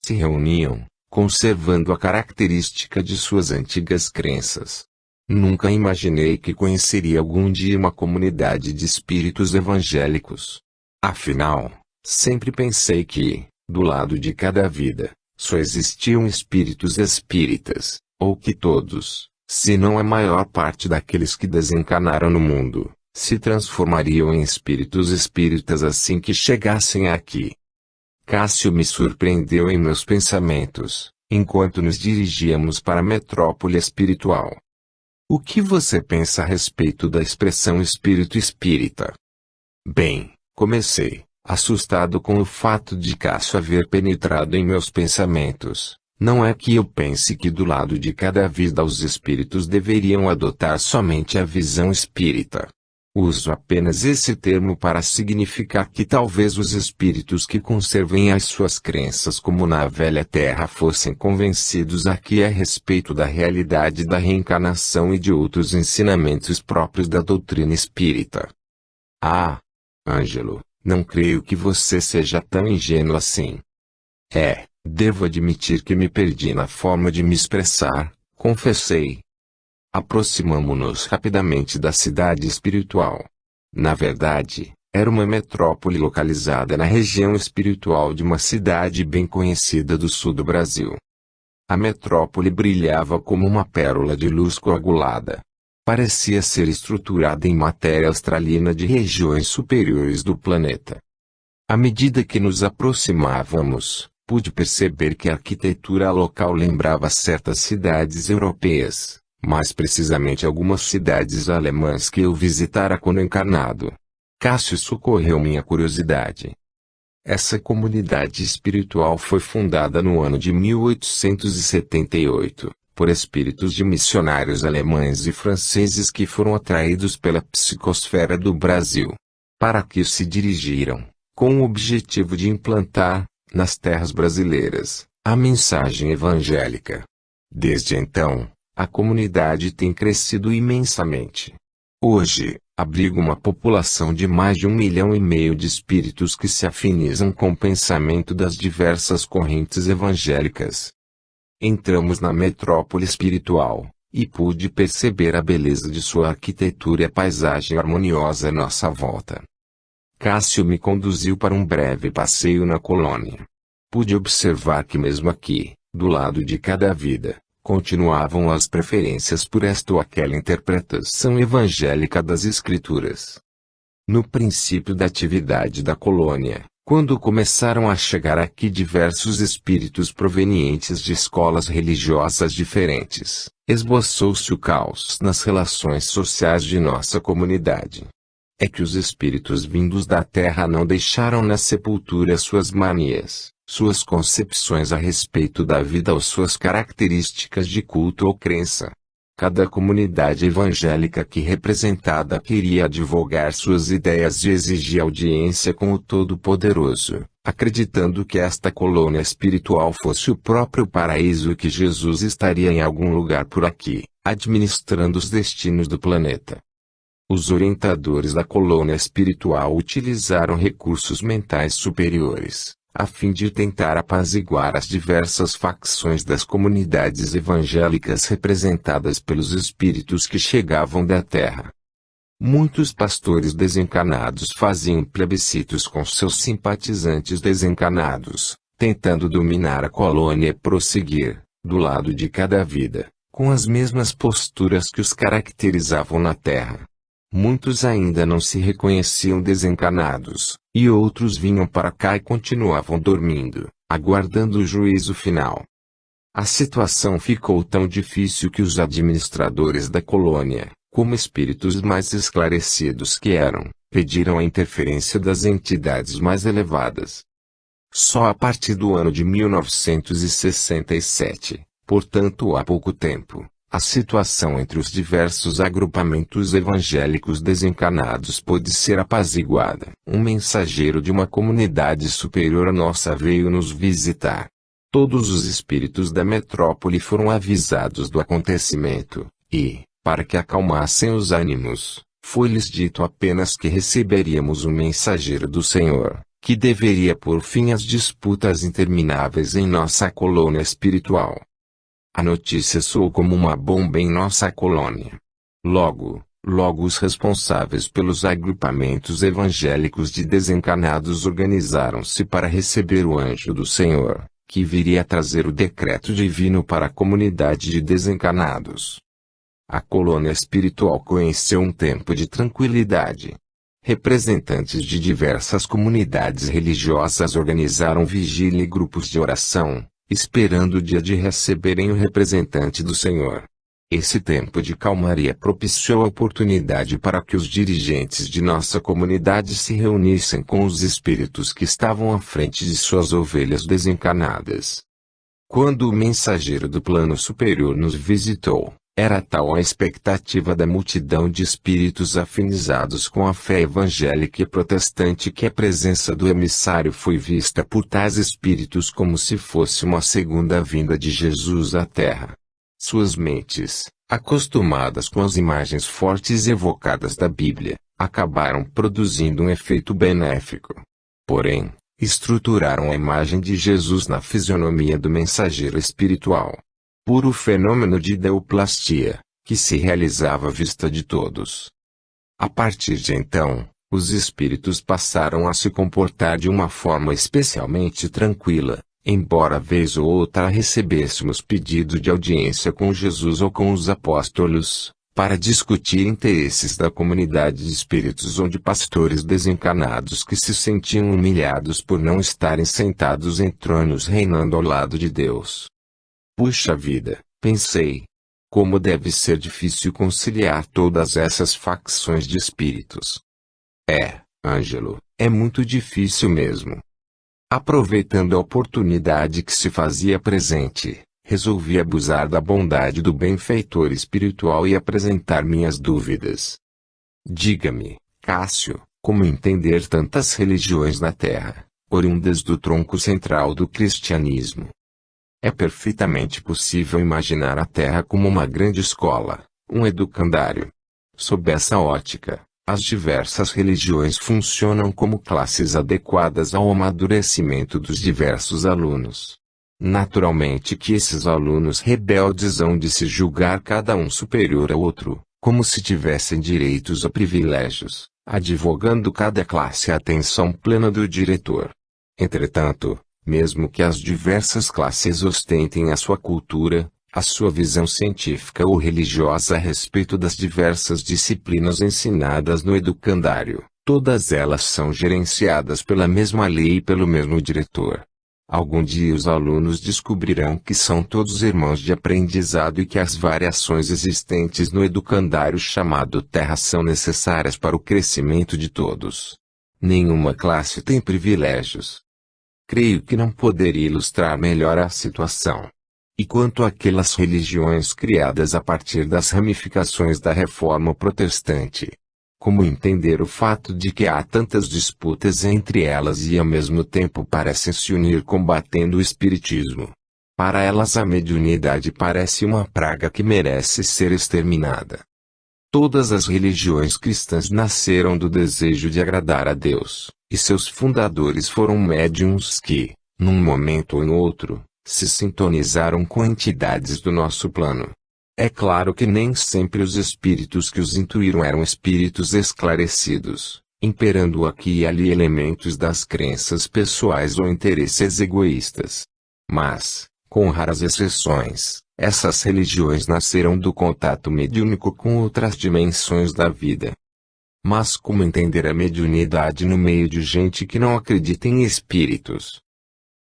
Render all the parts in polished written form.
se reuniam, conservando a característica de suas antigas crenças. Nunca imaginei que conheceria algum dia uma comunidade de espíritos evangélicos. Afinal, sempre pensei que, do lado de cada vida, só existiam espíritos espíritas, ou que todos, se não a maior parte daqueles que desencarnaram no mundo, se transformariam em espíritos espíritas assim que chegassem aqui. Cássio me surpreendeu em meus pensamentos, enquanto nos dirigíamos para a metrópole espiritual. O que você pensa a respeito da expressão espírito espírita? Bem, comecei, assustado com o fato de Cássio haver penetrado em meus pensamentos. Não é que eu pense que do lado de cada vida os espíritos deveriam adotar somente a visão espírita. Uso apenas esse termo para significar que talvez os espíritos que conservem as suas crenças como na velha terra fossem convencidos aqui a respeito da realidade da reencarnação e de outros ensinamentos próprios da doutrina espírita. Ah, Ângelo, não creio que você seja tão ingênuo assim. Devo admitir que me perdi na forma de me expressar, confessei. Aproximamo-nos rapidamente da cidade espiritual. Na verdade, era uma metrópole localizada na região espiritual de uma cidade bem conhecida do sul do Brasil. A metrópole brilhava como uma pérola de luz coagulada. Parecia ser estruturada em matéria australina de regiões superiores do planeta. À medida que nos aproximávamos, pude perceber que a arquitetura local lembrava certas cidades europeias. Mais precisamente algumas cidades alemãs que eu visitara quando encarnado. Cássio socorreu minha curiosidade. Essa comunidade espiritual foi fundada no ano de 1878, por espíritos de missionários alemães e franceses que foram atraídos pela psicosfera do Brasil. Para que se dirigiram, com o objetivo de implantar, nas terras brasileiras, a mensagem evangélica. Desde então, a comunidade tem crescido imensamente. Hoje, abriga uma população de mais de 1,5 milhão de espíritos que se afinizam com o pensamento das diversas correntes evangélicas. Entramos na metrópole espiritual, e pude perceber a beleza de sua arquitetura e a paisagem harmoniosa à nossa volta. Cássio me conduziu para um breve passeio na colônia. Pude observar que mesmo aqui, do lado de cada vida, continuavam as preferências por esta ou aquela interpretação evangélica das Escrituras. No princípio da atividade da colônia, quando começaram a chegar aqui diversos espíritos provenientes de escolas religiosas diferentes, esboçou-se o caos nas relações sociais de nossa comunidade. É que os espíritos vindos da terra não deixaram na sepultura suas manias, suas concepções a respeito da vida ou suas características de culto ou crença. Cada comunidade evangélica aqui representada queria divulgar suas ideias e exigir audiência com o Todo-Poderoso, acreditando que esta colônia espiritual fosse o próprio paraíso e que Jesus estaria em algum lugar por aqui, administrando os destinos do planeta. Os orientadores da colônia espiritual utilizaram recursos mentais superiores, a fim de tentar apaziguar as diversas facções das comunidades evangélicas representadas pelos espíritos que chegavam da terra. Muitos pastores desencarnados faziam plebiscitos com seus simpatizantes desencarnados, tentando dominar a colônia e prosseguir, do lado de cada vida, com as mesmas posturas que os caracterizavam na terra. Muitos ainda não se reconheciam desencarnados, e outros vinham para cá e continuavam dormindo, aguardando o juízo final. A situação ficou tão difícil que os administradores da colônia, como espíritos mais esclarecidos que eram, pediram a interferência das entidades mais elevadas. Só a partir do ano de 1967, portanto há pouco tempo, a situação entre os diversos agrupamentos evangélicos desencarnados pôde ser apaziguada. Um mensageiro de uma comunidade superior à nossa veio nos visitar. Todos os espíritos da metrópole foram avisados do acontecimento, e, para que acalmassem os ânimos, foi-lhes dito apenas que receberíamos um mensageiro do Senhor, que deveria pôr fim às disputas intermináveis em nossa colônia espiritual. A notícia soou como uma bomba em nossa colônia. Logo os responsáveis pelos agrupamentos evangélicos de desencanados organizaram-se para receber o anjo do Senhor, que viria trazer o decreto divino para a comunidade de desencanados. A colônia espiritual conheceu um tempo de tranquilidade. Representantes de diversas comunidades religiosas organizaram vigília e grupos de oração, esperando o dia de receberem o representante do Senhor. Esse tempo de calmaria propiciou a oportunidade para que os dirigentes de nossa comunidade se reunissem com os espíritos que estavam à frente de suas ovelhas desencanadas. Quando o mensageiro do plano superior nos visitou, era tal a expectativa da multidão de espíritos afinizados com a fé evangélica e protestante que a presença do emissário foi vista por tais espíritos como se fosse uma segunda vinda de Jesus à Terra. Suas mentes, acostumadas com as imagens fortes evocadas da Bíblia, acabaram produzindo um efeito benéfico. Porém, estruturaram a imagem de Jesus na fisionomia do mensageiro espiritual. Puro fenômeno de ideoplastia, que se realizava à vista de todos. A partir de então, os espíritos passaram a se comportar de uma forma especialmente tranquila, embora vez ou outra recebêssemos pedido de audiência com Jesus ou com os apóstolos, para discutir interesses da comunidade de espíritos ou de pastores desencanados que se sentiam humilhados por não estarem sentados em tronos reinando ao lado de Deus. Puxa vida, pensei. Como deve ser difícil conciliar todas essas facções de espíritos. Ângelo, é muito difícil mesmo. Aproveitando a oportunidade que se fazia presente, resolvi abusar da bondade do benfeitor espiritual e apresentar minhas dúvidas. Diga-me, Cássio, como entender tantas religiões na Terra, oriundas do tronco central do cristianismo? É perfeitamente possível imaginar a Terra como uma grande escola, um educandário. Sob essa ótica, as diversas religiões funcionam como classes adequadas ao amadurecimento dos diversos alunos. Naturalmente que esses alunos rebeldes hão de se julgar cada um superior ao outro, como se tivessem direitos ou privilégios, advogando cada classe a atenção plena do diretor. Entretanto, mesmo que as diversas classes ostentem a sua cultura, a sua visão científica ou religiosa a respeito das diversas disciplinas ensinadas no educandário, todas elas são gerenciadas pela mesma lei e pelo mesmo diretor. Algum dia os alunos descobrirão que são todos irmãos de aprendizado e que as variações existentes no educandário chamado Terra são necessárias para o crescimento de todos. Nenhuma classe tem privilégios. Creio que não poderia ilustrar melhor a situação. E quanto àquelas religiões criadas a partir das ramificações da Reforma Protestante? Como entender o fato de que há tantas disputas entre elas e ao mesmo tempo parecem se unir combatendo o espiritismo? Para elas a mediunidade parece uma praga que merece ser exterminada. Todas as religiões cristãs nasceram do desejo de agradar a Deus, e seus fundadores foram médiuns que, num momento ou em outro, se sintonizaram com entidades do nosso plano. É claro que nem sempre os espíritos que os intuíram eram espíritos esclarecidos, imperando aqui e ali elementos das crenças pessoais ou interesses egoístas. Mas, com raras exceções, essas religiões nasceram do contato mediúnico com outras dimensões da vida. Mas como entender a mediunidade no meio de gente que não acredita em espíritos?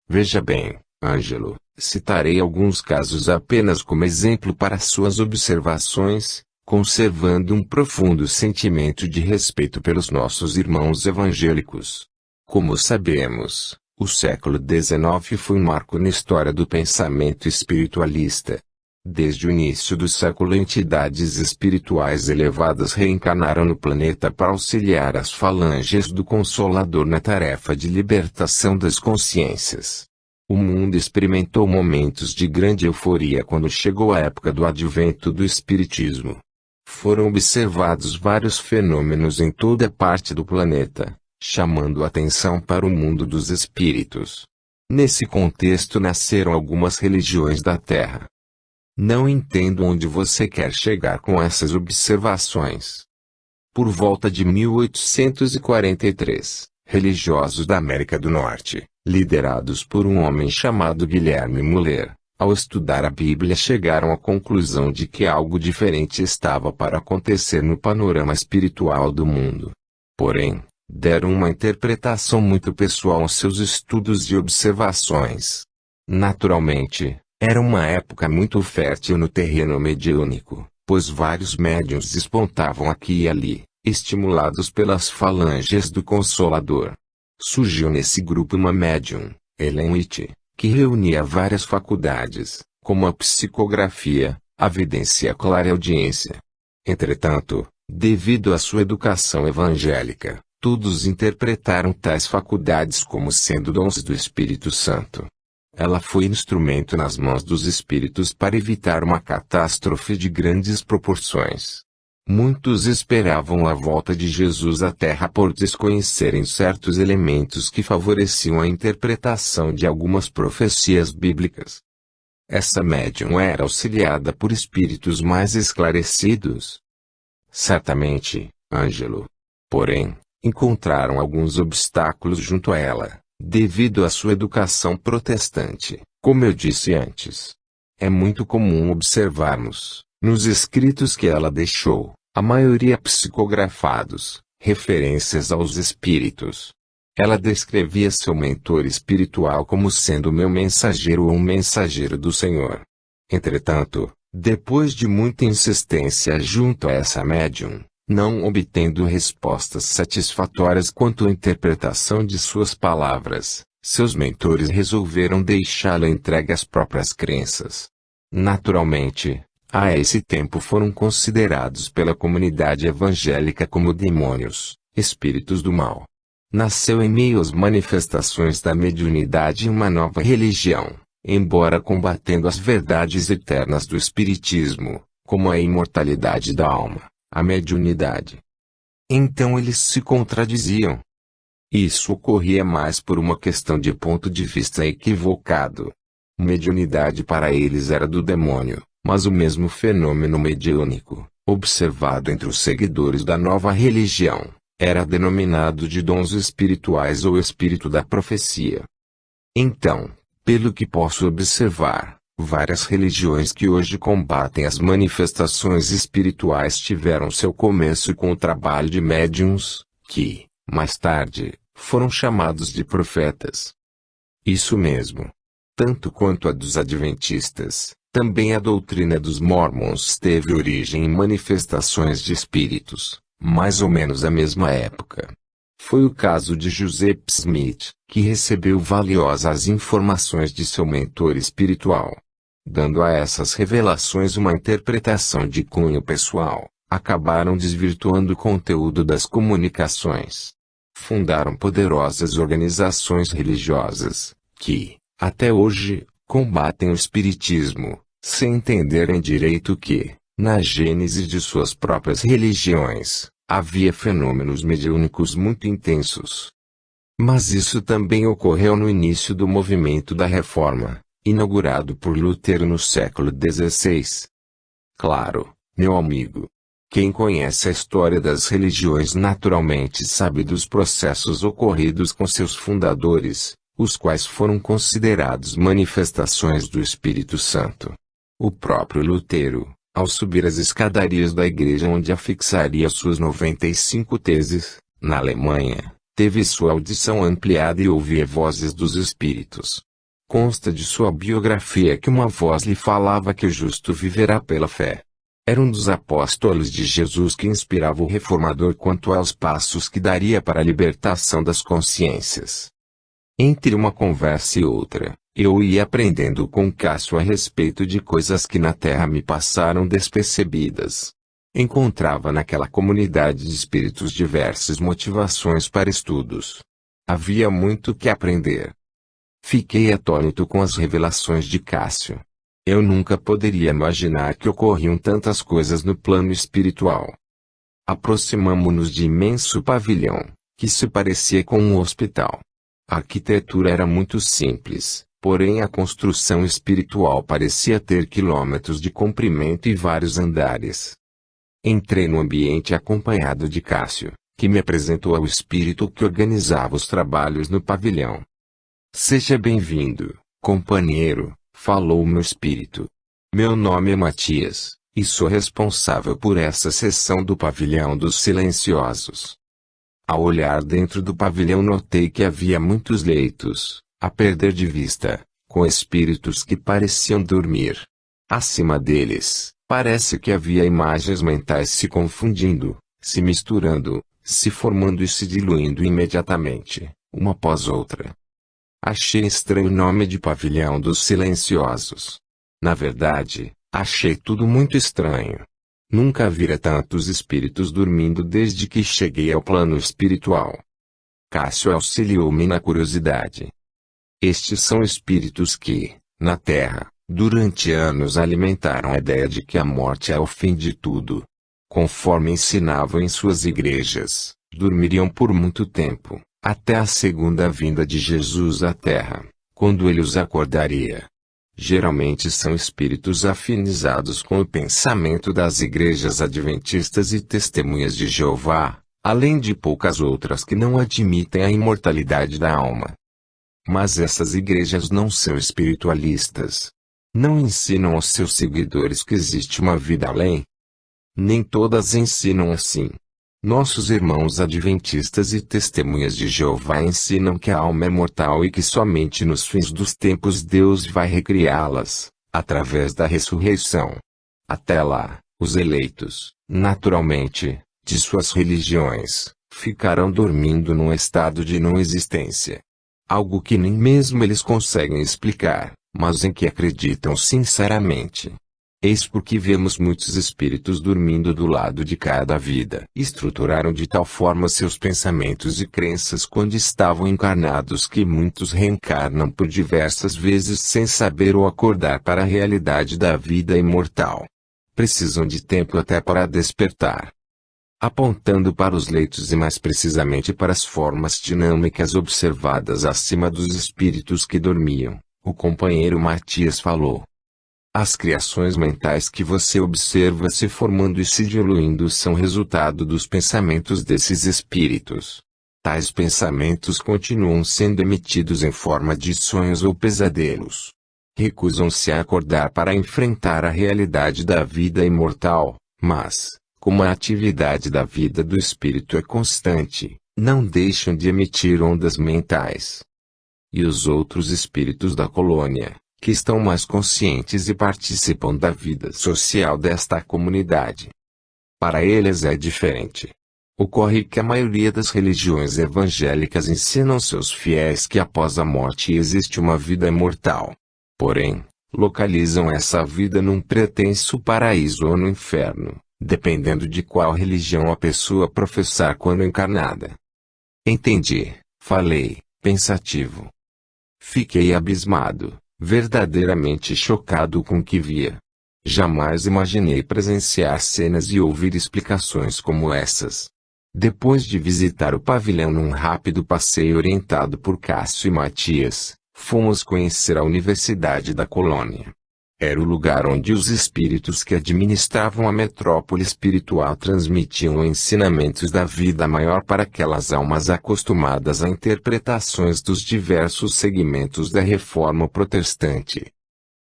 Veja bem, Ângelo, citarei alguns casos apenas como exemplo para suas observações, conservando um profundo sentimento de respeito pelos nossos irmãos evangélicos. Como sabemos, o século XIX foi um marco na história do pensamento espiritualista. Desde o início do século, entidades espirituais elevadas reencarnaram no planeta para auxiliar as falanges do Consolador na tarefa de libertação das consciências. O mundo experimentou momentos de grande euforia quando chegou a época do advento do Espiritismo. Foram observados vários fenômenos em toda parte do planeta, chamando a atenção para o mundo dos espíritos. Nesse contexto nasceram algumas religiões da Terra. Não entendo onde você quer chegar com essas observações. Por volta de 1843, religiosos da América do Norte, liderados por um homem chamado Guilherme Muller, ao estudar a Bíblia chegaram à conclusão de que algo diferente estava para acontecer no panorama espiritual do mundo. Porém, deram uma interpretação muito pessoal aos seus estudos e observações. Naturalmente, era uma época muito fértil no terreno mediúnico, pois vários médiuns despontavam aqui e ali, estimulados pelas falanges do Consolador. Surgiu nesse grupo uma médium, Ellen White, que reunia várias faculdades, como a psicografia, a vidência e a clareaudiência. Entretanto, devido à sua educação evangélica, todos interpretaram tais faculdades como sendo dons do Espírito Santo. Ela foi instrumento nas mãos dos espíritos para evitar uma catástrofe de grandes proporções. Muitos esperavam a volta de Jesus à Terra por desconhecerem certos elementos que favoreciam a interpretação de algumas profecias bíblicas. Essa médium era auxiliada por espíritos mais esclarecidos. Certamente, Ângelo. Porém, encontraram alguns obstáculos junto a ela, devido à sua educação protestante, como eu disse antes. É muito comum observarmos, nos escritos que ela deixou, a maioria psicografados, referências aos espíritos. Ela descrevia seu mentor espiritual como sendo meu mensageiro ou um mensageiro do Senhor. Entretanto, depois de muita insistência junto a essa médium, não obtendo respostas satisfatórias quanto à interpretação de suas palavras, seus mentores resolveram deixá-la entregue às próprias crenças. Naturalmente, a esse tempo foram considerados pela comunidade evangélica como demônios, espíritos do mal. Nasceu em meio às manifestações da mediunidade uma nova religião, embora combatendo as verdades eternas do espiritismo, como a imortalidade da alma, a mediunidade. Então eles se contradiziam. Isso ocorria mais por uma questão de ponto de vista equivocado. Mediunidade para eles era do demônio, mas o mesmo fenômeno mediúnico, observado entre os seguidores da nova religião, era denominado de dons espirituais ou espírito da profecia. Então, pelo que posso observar, várias religiões que hoje combatem as manifestações espirituais tiveram seu começo com o trabalho de médiuns, que, mais tarde, foram chamados de profetas. Isso mesmo. Tanto quanto a dos adventistas, também a doutrina dos mormons teve origem em manifestações de espíritos, mais ou menos à mesma época. Foi o caso de Joseph Smith, que recebeu valiosas informações de seu mentor espiritual. Dando a essas revelações uma interpretação de cunho pessoal, acabaram desvirtuando o conteúdo das comunicações. Fundaram poderosas organizações religiosas, que, até hoje, combatem o espiritismo, sem entenderem direito que, na gênese de suas próprias religiões, havia fenômenos mediúnicos muito intensos. Mas isso também ocorreu no início do movimento da Reforma, inaugurado por Lutero no século XVI. Claro, meu amigo. Quem conhece a história das religiões naturalmente sabe dos processos ocorridos com seus fundadores, os quais foram considerados manifestações do Espírito Santo. O próprio Lutero, ao subir as escadarias da igreja onde afixaria suas 95 teses, na Alemanha, teve sua audição ampliada e ouvia vozes dos espíritos. Consta de sua biografia que uma voz lhe falava que o justo viverá pela fé. Era um dos apóstolos de Jesus que inspirava o reformador quanto aos passos que daria para a libertação das consciências. Entre uma conversa e outra, eu ia aprendendo com Cássio a respeito de coisas que na terra me passaram despercebidas. Encontrava naquela comunidade de espíritos diversas motivações para estudos. Havia muito que aprender. Fiquei atônito com as revelações de Cássio. Eu nunca poderia imaginar que ocorriam tantas coisas no plano espiritual. Aproximamo-nos de imenso pavilhão, que se parecia com um hospital. A arquitetura era muito simples, porém a construção espiritual parecia ter quilômetros de comprimento e vários andares. Entrei no ambiente acompanhado de Cássio, que me apresentou ao espírito que organizava os trabalhos no pavilhão. Seja bem-vindo, companheiro, falou o meu espírito. Meu nome é Matias, e sou responsável por essa seção do pavilhão dos silenciosos. Ao olhar dentro do pavilhão notei que havia muitos leitos, a perder de vista, com espíritos que pareciam dormir. Acima deles, parece que havia imagens mentais se confundindo, se misturando, se formando e se diluindo imediatamente, uma após outra. Achei estranho o nome de pavilhão dos silenciosos. Na verdade, achei tudo muito estranho. Nunca vira tantos espíritos dormindo desde que cheguei ao plano espiritual. Cássio auxiliou-me na curiosidade. Estes são espíritos que, na Terra, durante anos alimentaram a ideia de que a morte é o fim de tudo. Conforme ensinavam em suas igrejas, dormiriam por muito tempo, até a segunda vinda de Jesus à Terra, quando ele os acordaria. Geralmente são espíritos afinizados com o pensamento das igrejas adventistas e testemunhas de Jeová, além de poucas outras que não admitem a imortalidade da alma. Mas essas igrejas não são espiritualistas. Não ensinam aos seus seguidores que existe uma vida além. Nem todas ensinam assim. Nossos irmãos adventistas e testemunhas de Jeová ensinam que a alma é mortal e que somente nos fins dos tempos Deus vai recriá-las, através da ressurreição. Até lá, os eleitos, naturalmente, de suas religiões, ficarão dormindo num estado de não existência. Algo que nem mesmo eles conseguem explicar, mas em que acreditam sinceramente. Eis porque vemos muitos espíritos dormindo do lado de cada vida. Estruturaram de tal forma seus pensamentos e crenças quando estavam encarnados que muitos reencarnam por diversas vezes sem saber ou acordar para a realidade da vida imortal. Precisam de tempo até para despertar. Apontando para os leitos e mais precisamente para as formas dinâmicas observadas acima dos espíritos que dormiam, o companheiro Matias falou. As criações mentais que você observa se formando e se diluindo são resultado dos pensamentos desses espíritos. Tais pensamentos continuam sendo emitidos em forma de sonhos ou pesadelos. Recusam-se a acordar para enfrentar a realidade da vida imortal, mas, como a atividade da vida do espírito é constante, não deixam de emitir ondas mentais. E os outros espíritos da colônia, que estão mais conscientes e participam da vida social desta comunidade. Para eles é diferente. Ocorre que a maioria das religiões evangélicas ensinam seus fiéis que após a morte existe uma vida imortal. Porém, localizam essa vida num pretenso paraíso ou no inferno, dependendo de qual religião a pessoa professar quando encarnada. Entendi, falei, pensativo. Fiquei abismado. Verdadeiramente chocado com o que via. Jamais imaginei presenciar cenas e ouvir explicações como essas. Depois de visitar o pavilhão num rápido passeio orientado por Cássio e Matias, fomos conhecer a Universidade da Colônia. Era o lugar onde os espíritos que administravam a metrópole espiritual transmitiam ensinamentos da vida maior para aquelas almas acostumadas a interpretações dos diversos segmentos da reforma protestante.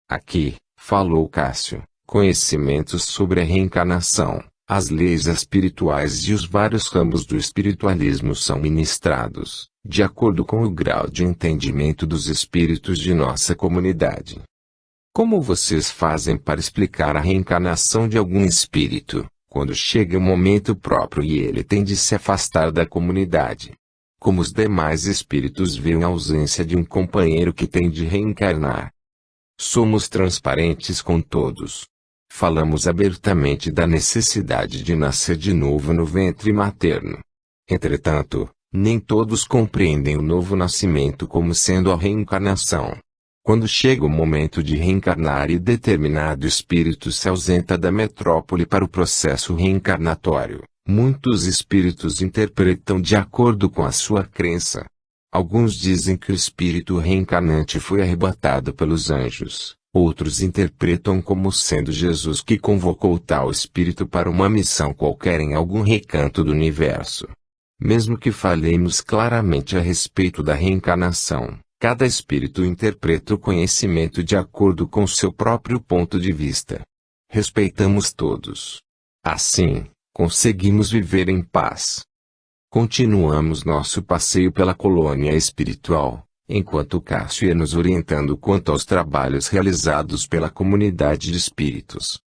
Aqui, falou Cássio, conhecimentos sobre a reencarnação, as leis espirituais e os vários ramos do espiritualismo são ministrados, de acordo com o grau de entendimento dos espíritos de nossa comunidade. Como vocês fazem para explicar a reencarnação de algum espírito, quando chega o momento próprio e ele tem de se afastar da comunidade? Como os demais espíritos veem a ausência de um companheiro que tem de reencarnar? Somos transparentes com todos. Falamos abertamente da necessidade de nascer de novo no ventre materno. Entretanto, nem todos compreendem o novo nascimento como sendo a reencarnação. Quando chega o momento de reencarnar e determinado espírito se ausenta da metrópole para o processo reencarnatório, Muitos espíritos interpretam de acordo com a sua crença. Alguns dizem que o espírito reencarnante foi arrebatado pelos anjos. Outros interpretam como sendo Jesus que convocou tal espírito para uma missão qualquer em algum recanto do universo. Mesmo que falemos claramente a respeito da reencarnação, cada espírito interpreta o conhecimento de acordo com seu próprio ponto de vista. Respeitamos todos. Assim, conseguimos viver em paz. Continuamos nosso passeio pela colônia espiritual, enquanto Cássio ia nos orientando quanto aos trabalhos realizados pela comunidade de espíritos.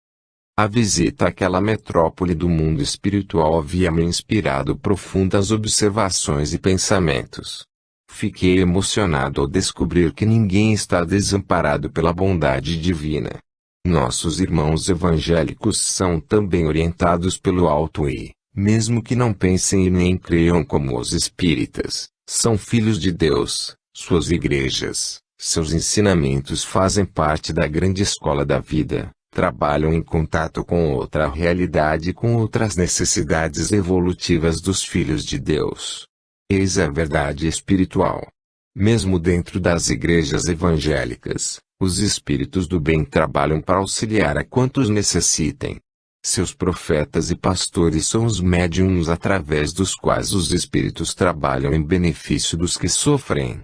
A visita àquela metrópole do mundo espiritual havia me inspirado profundas observações e pensamentos. Fiquei emocionado ao descobrir que ninguém está desamparado pela bondade divina. Nossos irmãos evangélicos são também orientados pelo alto e, mesmo que não pensem e nem creiam como os espíritas, são filhos de Deus, suas igrejas, seus ensinamentos fazem parte da grande escola da vida, trabalham em contato com outra realidade e com outras necessidades evolutivas dos filhos de Deus. Eis a verdade espiritual. Mesmo dentro das igrejas evangélicas, os espíritos do bem trabalham para auxiliar a quantos necessitem. Seus profetas e pastores são os médiuns através dos quais os espíritos trabalham em benefício dos que sofrem.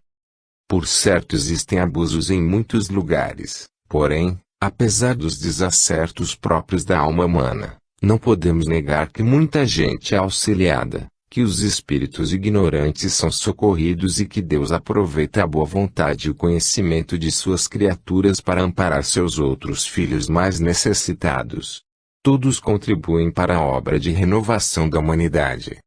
Por certo existem abusos em muitos lugares, porém, apesar dos desacertos próprios da alma humana, não podemos negar que muita gente é auxiliada, que os espíritos ignorantes são socorridos e que Deus aproveita a boa vontade e o conhecimento de suas criaturas para amparar seus outros filhos mais necessitados. Todos contribuem para a obra de renovação da humanidade.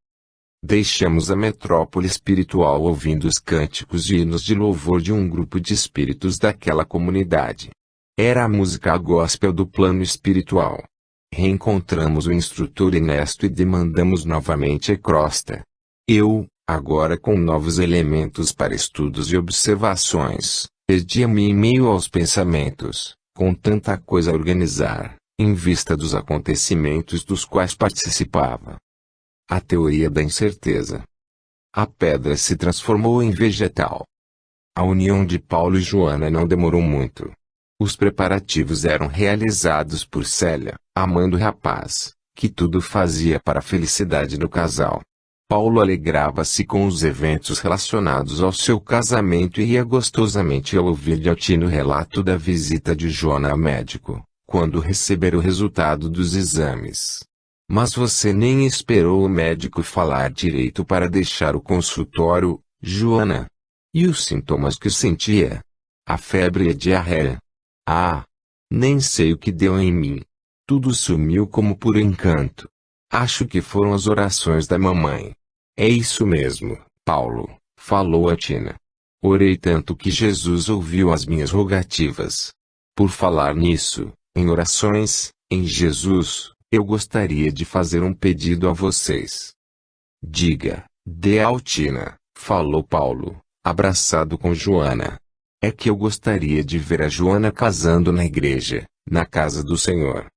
Deixamos a metrópole espiritual ouvindo os cânticos e hinos de louvor de um grupo de espíritos daquela comunidade. Era a música gospel do plano espiritual. Reencontramos o instrutor Ernesto e demandamos novamente a crosta. Eu, agora com novos elementos para estudos e observações, perdia-me em meio aos pensamentos, com tanta coisa a organizar, em vista dos acontecimentos dos quais participava. A teoria da incerteza. A pedra se transformou em vegetal. A união de Paulo e Joana não demorou muito. Os preparativos eram realizados por Célia, a mãe do rapaz, que tudo fazia para a felicidade do casal. Paulo alegrava-se com os eventos relacionados ao seu casamento e ria gostosamente ao ouvir de Altino o relato da visita de Joana ao médico, quando receber o resultado dos exames. Mas você nem esperou o médico falar direito para deixar o consultório, Joana. E os sintomas que sentia? A febre e a diarreia. Ah! Nem sei o que deu em mim. Tudo sumiu como por encanto. Acho que foram as orações da mamãe. É isso mesmo, Paulo, falou a Tina. Orei tanto que Jesus ouviu as minhas rogativas. Por falar nisso, em orações, em Jesus, eu gostaria de fazer um pedido a vocês. Diga, dê Altina, falou Paulo, abraçado com Joana. É que eu gostaria de ver a Joana casando na igreja, na casa do Senhor.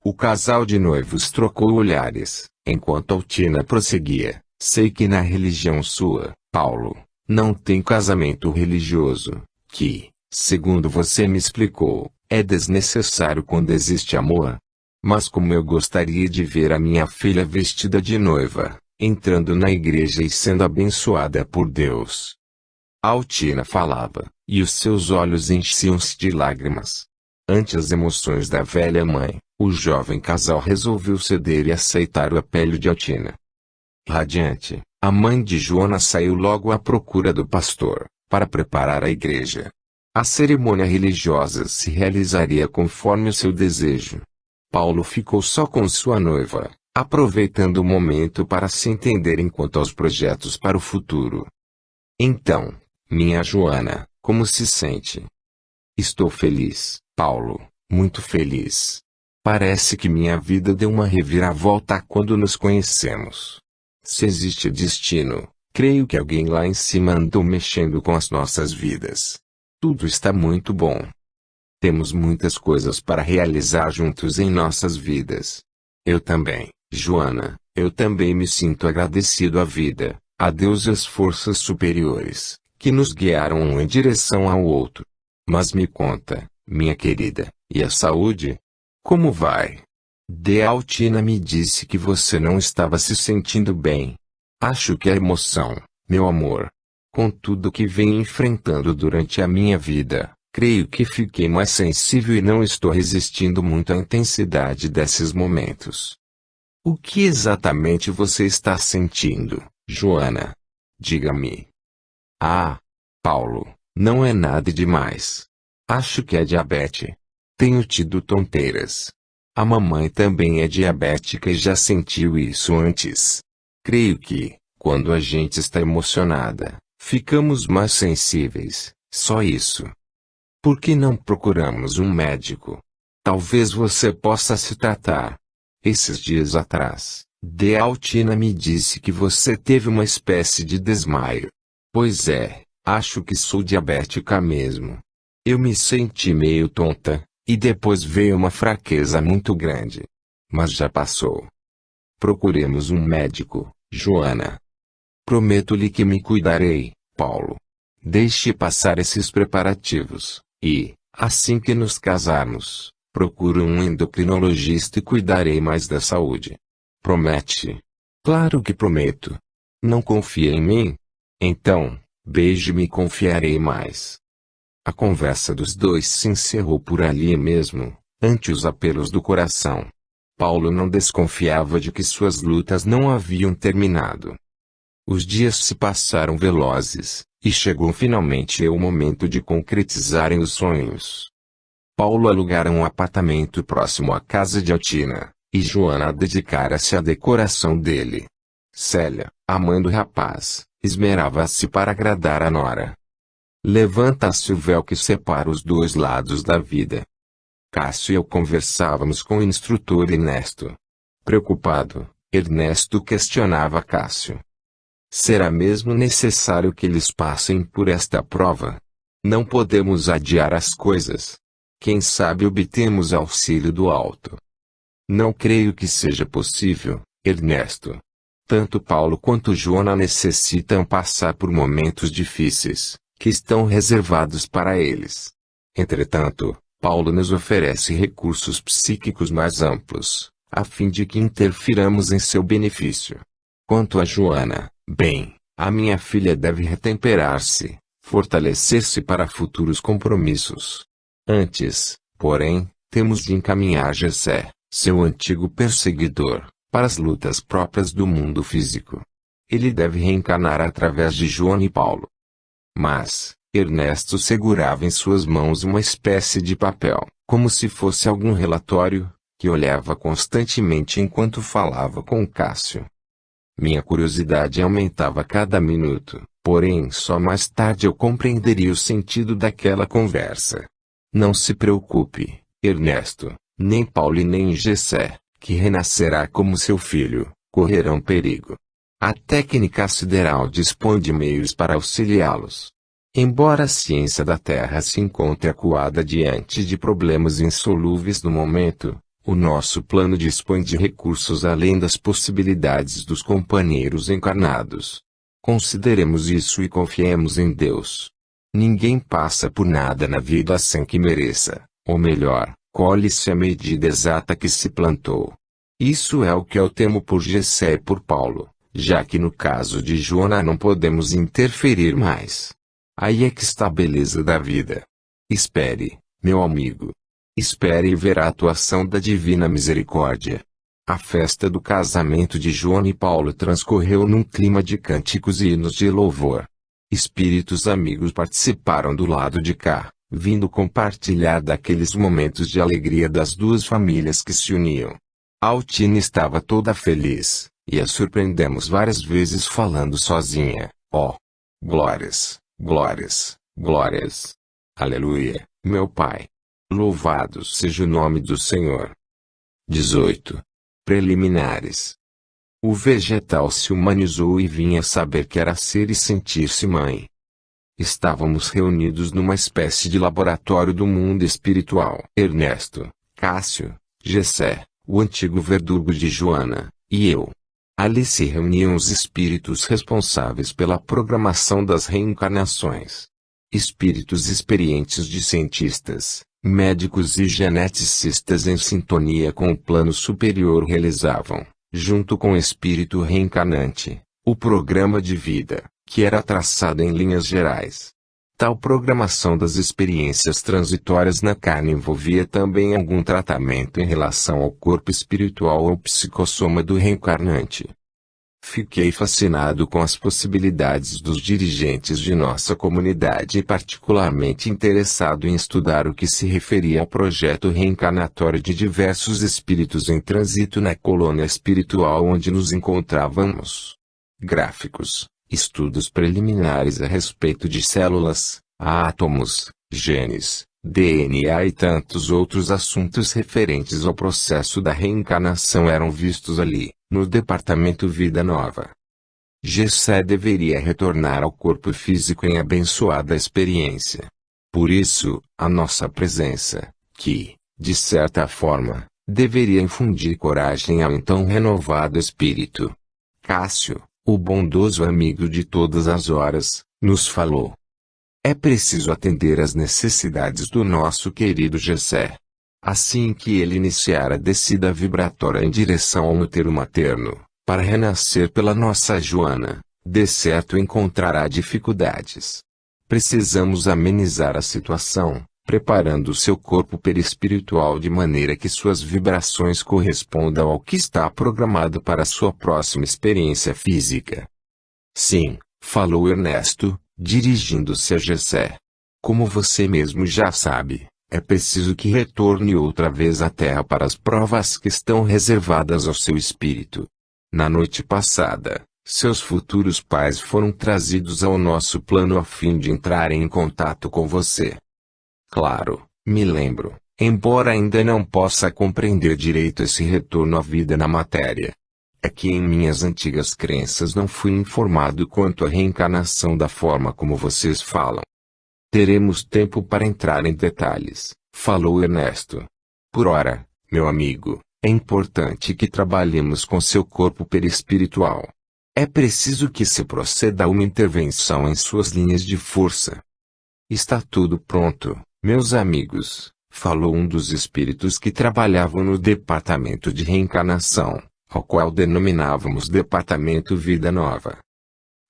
O casal de noivos trocou olhares, enquanto Altina prosseguia. Sei que na religião sua, Paulo, não tem casamento religioso, que, segundo você me explicou, é desnecessário quando existe amor. Mas como eu gostaria de ver a minha filha vestida de noiva, entrando na igreja e sendo abençoada por Deus. Altina falava, e os seus olhos enchiam-se de lágrimas. Ante as emoções da velha mãe, o jovem casal resolveu ceder e aceitar o apelo de Altina. Radiante, a mãe de Joana saiu logo à procura do pastor, para preparar a igreja. A cerimônia religiosa se realizaria conforme o seu desejo. Paulo ficou só com sua noiva, aproveitando o momento para se entenderem quanto aos projetos para o futuro. Então, minha Joana, como se sente? Estou feliz, Paulo, muito feliz. Parece que minha vida deu uma reviravolta quando nos conhecemos. Se existe destino, creio que alguém lá em cima andou mexendo com as nossas vidas. Tudo está muito bom. Temos muitas coisas para realizar juntos em nossas vidas. Eu também, Joana, Eu também me sinto agradecido à vida, a Deus e às forças superiores, que nos guiaram um em direção ao outro. Mas me conta, minha querida, e a saúde? Como vai? Dealtina me disse que você não estava se sentindo bem. Acho que a emoção, meu amor. Com tudo que venho enfrentando durante a minha vida, creio que fiquei mais sensível e não estou resistindo muito à intensidade desses momentos. O que exatamente você está sentindo, Joana? Diga-me. Ah, Paulo, não é nada demais. Acho que é diabetes. Tenho tido tonteiras. A mamãe também é diabética e já sentiu isso antes. Creio que, quando a gente está emocionada, ficamos mais sensíveis, só isso. Por que não procuramos um médico? Talvez você possa se tratar. Esses dias atrás, Dealtina me disse que você teve uma espécie de desmaio. Pois é, acho que sou diabética mesmo. Eu me senti meio tonta, e depois veio uma fraqueza muito grande. Mas já passou. Procuremos um médico, Joana. Prometo-lhe que me cuidarei, Paulo. Deixe passar esses preparativos, e, assim que nos casarmos, procuro um endocrinologista e cuidarei mais da saúde. Promete? Claro que prometo. Não confia em mim? Então, beije-me e confiarei mais. A conversa dos dois se encerrou por ali mesmo, ante os apelos do coração. Paulo não desconfiava de que suas lutas não haviam terminado. Os dias se passaram velozes, e chegou finalmente o momento de concretizarem os sonhos. Paulo alugara um apartamento próximo à casa de Altina, e Joana dedicara-se à decoração dele. Célia, a mãe do rapaz, esmerava-se para agradar a nora. Levanta-se o véu que separa os dois lados da vida. Cássio e eu conversávamos com o instrutor Ernesto. Preocupado, Ernesto questionava Cássio. Será mesmo necessário que eles passem por esta prova? Não podemos adiar as coisas. Quem sabe obtemos auxílio do alto. Não creio que seja possível, Ernesto. Tanto Paulo quanto Joana necessitam passar por momentos difíceis, que estão reservados para eles. Entretanto, Paulo nos oferece recursos psíquicos mais amplos, a fim de que interfiramos em seu benefício. Quanto a Joana, bem, a minha filha deve retemperar-se, fortalecer-se para futuros compromissos. Antes, porém, temos de encaminhar Jessé, seu antigo perseguidor, para as lutas próprias do mundo físico. Ele deve reencarnar através de Joana e Paulo. Mas, Ernesto segurava em suas mãos uma espécie de papel, como se fosse algum relatório, que olhava constantemente enquanto falava com Cássio. Minha curiosidade aumentava a cada minuto, porém só mais tarde eu compreenderia o sentido daquela conversa. Não se preocupe, Ernesto, nem Paulo e nem Jessé, que renascerá como seu filho, correrão perigo. A técnica sideral dispõe de meios para auxiliá-los. Embora a ciência da Terra se encontre acuada diante de problemas insolúveis no momento, o nosso plano dispõe de recursos além das possibilidades dos companheiros encarnados. Consideremos isso e confiemos em Deus. Ninguém passa por nada na vida sem que mereça, ou melhor, colhe-se a medida exata que se plantou. Isso é o que eu temo por Jessé e por Paulo, já que no caso de Joana não podemos interferir mais. Aí é que está a beleza da vida. Espere, meu amigo. Espere e verá a atuação da Divina Misericórdia. A festa do casamento de Joana e Paulo transcorreu num clima de cânticos e hinos de louvor. Espíritos amigos participaram do lado de cá, vindo compartilhar daqueles momentos de alegria das duas famílias que se uniam. Altina estava toda feliz, e a surpreendemos várias vezes falando sozinha. Oh! Glórias, glórias, glórias! Aleluia, meu Pai! Louvado seja o nome do Senhor. 18. Preliminares. O vegetal se humanizou e vinha saber que era ser e sentir-se mãe. Estávamos reunidos numa espécie de laboratório do mundo espiritual. Ernesto, Cássio, Jessé, o antigo verdugo de Joana, e eu. Ali se reuniam os espíritos responsáveis pela programação das reencarnações. Espíritos experientes de cientistas, médicos e geneticistas em sintonia com o plano superior realizavam, junto com o espírito reencarnante, o programa de vida, que era traçado em linhas gerais. Tal programação das experiências transitórias na carne envolvia também algum tratamento em relação ao corpo espiritual ou psicossoma do reencarnante. Fiquei fascinado com as possibilidades dos dirigentes de nossa comunidade e particularmente interessado em estudar o que se referia ao projeto reencarnatório de diversos espíritos em trânsito na colônia espiritual onde nos encontrávamos. Gráficos, estudos preliminares a respeito de células, átomos, genes, DNA e tantos outros assuntos referentes ao processo da reencarnação eram vistos ali, no departamento Vida Nova. Gessé deveria retornar ao corpo físico em abençoada experiência. Por isso, a nossa presença, que, de certa forma, deveria infundir coragem ao então renovado espírito. Cássio, o bondoso amigo de todas as horas, nos falou. É preciso atender às necessidades do nosso querido Gessé. Assim que ele iniciar a descida vibratória em direção ao útero materno, para renascer pela nossa Joana, de certo encontrará dificuldades. Precisamos amenizar a situação, preparando o seu corpo perispiritual de maneira que suas vibrações correspondam ao que está programado para sua próxima experiência física. Sim, falou Ernesto, dirigindo-se a Gessé. Como você mesmo já sabe, é preciso que retorne outra vez à Terra para as provas que estão reservadas ao seu espírito. Na noite passada, seus futuros pais foram trazidos ao nosso plano a fim de entrarem em contato com você. Claro, me lembro, embora ainda não possa compreender direito esse retorno à vida na matéria. É que em minhas antigas crenças não fui informado quanto à reencarnação da forma como vocês falam. Teremos tempo para entrar em detalhes, falou Ernesto. Por ora, meu amigo, é importante que trabalhemos com seu corpo perispiritual. É preciso que se proceda a uma intervenção em suas linhas de força. Está tudo pronto, meus amigos, falou um dos espíritos que trabalhavam no departamento de reencarnação, ao qual denominávamos Departamento Vida Nova.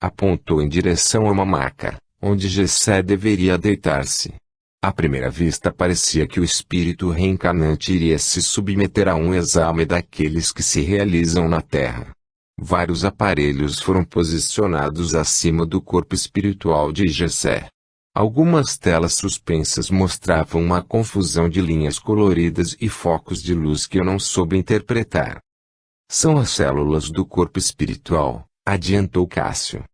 Apontou em direção a uma maca, onde Gessé deveria deitar-se. À primeira vista parecia que o espírito reencarnante iria se submeter a um exame daqueles que se realizam na Terra. Vários aparelhos foram posicionados acima do corpo espiritual de Gessé. Algumas telas suspensas mostravam uma confusão de linhas coloridas e focos de luz que eu não soube interpretar. São as células do corpo espiritual, adiantou Cássio.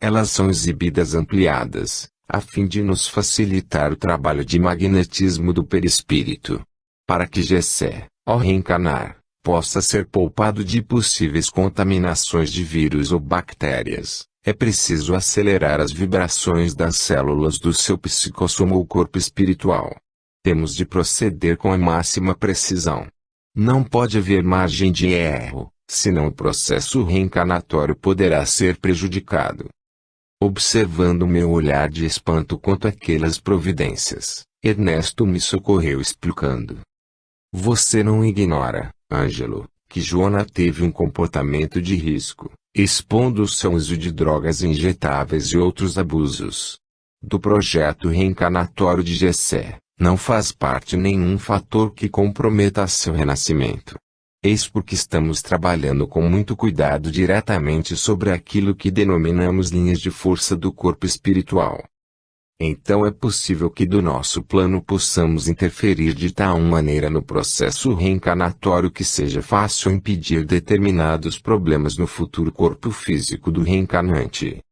Elas são exibidas ampliadas, a fim de nos facilitar o trabalho de magnetismo do perispírito. Para que Gessé, ao reencarnar, possa ser poupado de possíveis contaminações de vírus ou bactérias, é preciso acelerar as vibrações das células do seu psicossoma ou corpo espiritual. Temos de proceder com a máxima precisão. Não pode haver margem de erro, senão o processo reencarnatório poderá ser prejudicado. Observando meu olhar de espanto quanto àquelas providências, Ernesto me socorreu explicando. Você não ignora, Ângelo, que Joana teve um comportamento de risco, expondo-se ao uso de drogas injetáveis e outros abusos. Do projeto reencarnatório de Gessé, não faz parte nenhum fator que comprometa seu renascimento. Eis porque estamos trabalhando com muito cuidado diretamente sobre aquilo que denominamos linhas de força do corpo espiritual. Então é possível que do nosso plano possamos interferir de tal maneira no processo reencarnatório que seja fácil impedir determinados problemas no futuro corpo físico do reencarnante.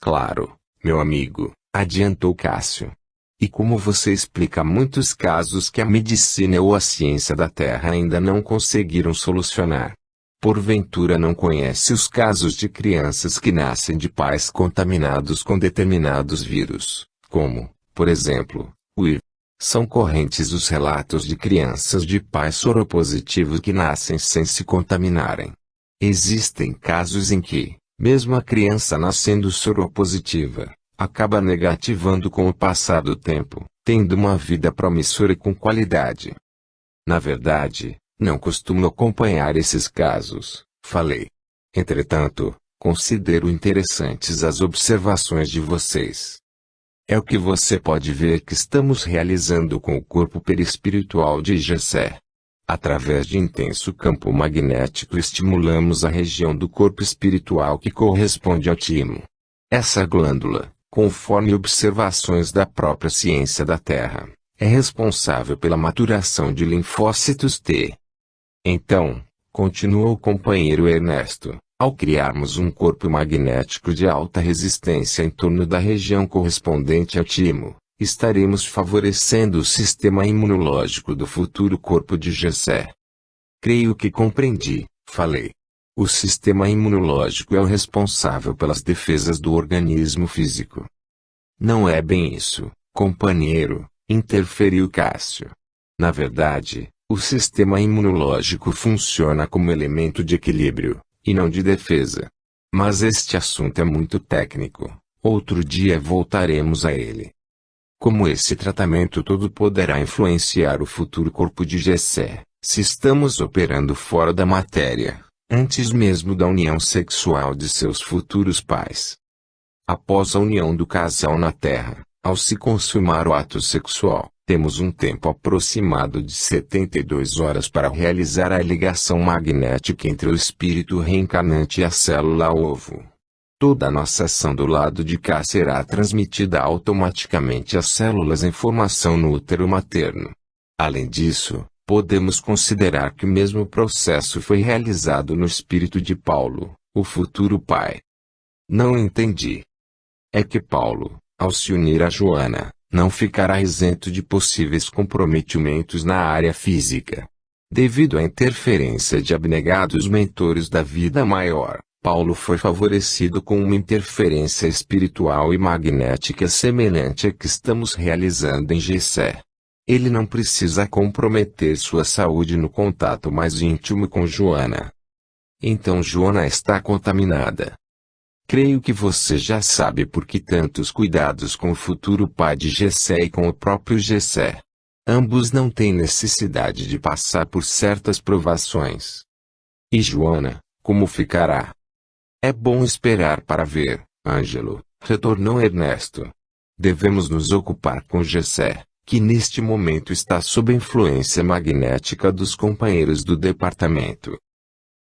Claro, meu amigo, adiantou Cássio. E como você explica muitos casos que a medicina ou a ciência da Terra ainda não conseguiram solucionar? Porventura não conhece os casos de crianças que nascem de pais contaminados com determinados vírus, como, por exemplo, o HIV? São correntes os relatos de crianças de pais soropositivos que nascem sem se contaminarem. Existem casos em que, mesmo a criança nascendo soropositiva, acaba negativando com o passar do tempo, tendo uma vida promissora e com qualidade. Na verdade, não costumo acompanhar esses casos, falei. Entretanto, considero interessantes as observações de vocês. É o que você pode ver que estamos realizando com o corpo perispiritual de Jessé. Através de intenso campo magnético estimulamos a região do corpo espiritual que corresponde ao timo. Essa glândula, conforme observações da própria ciência da Terra, é responsável pela maturação de linfócitos T. Então, continuou o companheiro Ernesto, ao criarmos um corpo magnético de alta resistência em torno da região correspondente ao timo, estaremos favorecendo o sistema imunológico do futuro corpo de Jessé. Creio que compreendi, falei. O sistema imunológico é o responsável pelas defesas do organismo físico. Não é bem isso, companheiro, interferiu Cássio. Na verdade, o sistema imunológico funciona como elemento de equilíbrio, e não de defesa. Mas este assunto é muito técnico, outro dia voltaremos a ele. Como esse tratamento todo poderá influenciar o futuro corpo de Jessé, se estamos operando fora da matéria, antes mesmo da união sexual de seus futuros pais. Após a união do casal na Terra, ao se consumar o ato sexual, temos um tempo aproximado de 72 horas para realizar a ligação magnética entre o espírito reencarnante e a célula-ovo. Toda a nossa ação do lado de cá será transmitida automaticamente às células em formação no útero materno. Além disso, podemos considerar que o mesmo processo foi realizado no espírito de Paulo, o futuro pai. Não entendi. É que Paulo, ao se unir a Joana, não ficará isento de possíveis comprometimentos na área física. Devido à interferência de abnegados mentores da vida maior, Paulo foi favorecido com uma interferência espiritual e magnética semelhante à que estamos realizando em Jessé. Ele não precisa comprometer sua saúde no contato mais íntimo com Joana. Então Joana está contaminada. Creio que você já sabe por que tantos cuidados com o futuro pai de Jessé e com o próprio Jessé. Ambos não têm necessidade de passar por certas provações. E Joana, como ficará? É bom esperar para ver, Ângelo, retornou Ernesto. Devemos nos ocupar com Jessé, que neste momento está sob a influência magnética dos companheiros do departamento.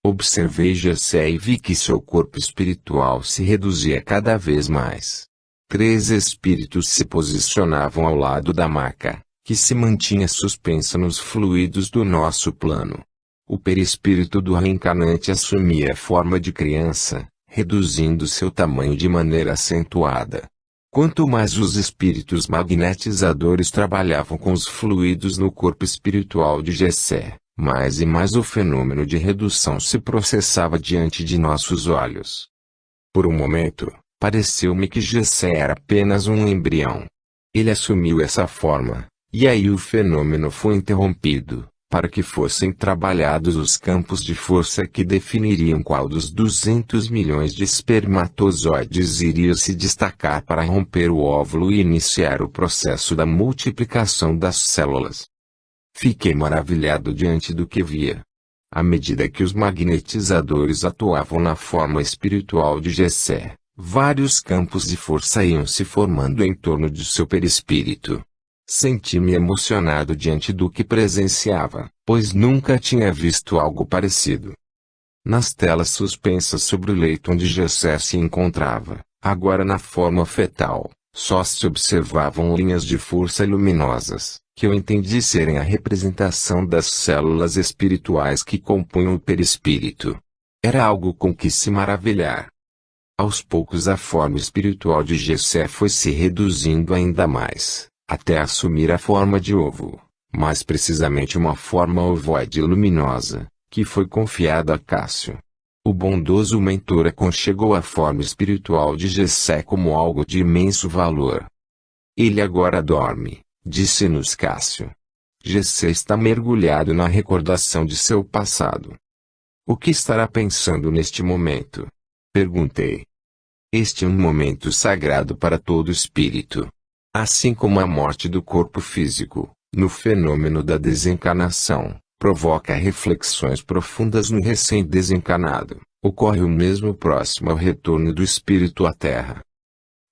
Observei Jessé e vi que seu corpo espiritual se reduzia cada vez mais. 3 espíritos se posicionavam ao lado da maca, que se mantinha suspensa nos fluidos do nosso plano. O perispírito do reencarnante assumia a forma de criança, reduzindo seu tamanho de maneira acentuada. Quanto mais os espíritos magnetizadores trabalhavam com os fluidos no corpo espiritual de Jessé, mais e mais o fenômeno de redução se processava diante de nossos olhos. Por um momento, pareceu-me que Jessé era apenas um embrião. Ele assumiu essa forma, e aí o fenômeno foi interrompido, para que fossem trabalhados os campos de força que definiriam qual dos 200 milhões de espermatozoides iria se destacar para romper o óvulo e iniciar o processo da multiplicação das células. Fiquei maravilhado diante do que via. À medida que os magnetizadores atuavam na forma espiritual de Jessé, vários campos de força iam se formando em torno de seu perispírito. Senti-me emocionado diante do que presenciava, pois nunca tinha visto algo parecido. Nas telas suspensas sobre o leito onde Jessé se encontrava, agora na forma fetal, só se observavam linhas de força luminosas, que eu entendi serem a representação das células espirituais que compunham o perispírito. Era algo com que se maravilhar. Aos poucos a forma espiritual de Jessé foi se reduzindo ainda mais, até assumir a forma de ovo, mais precisamente uma forma ovoide luminosa, que foi confiada a Cássio. O bondoso mentor aconchegou a forma espiritual de Jessé como algo de imenso valor. Ele agora dorme, disse-nos Cássio. Jessé está mergulhado na recordação de seu passado. O que estará pensando neste momento? Perguntei. Este é um momento sagrado para todo espírito. Assim como a morte do corpo físico, no fenômeno da desencarnação, provoca reflexões profundas no recém-desencarnado, ocorre o mesmo próximo ao retorno do espírito à Terra.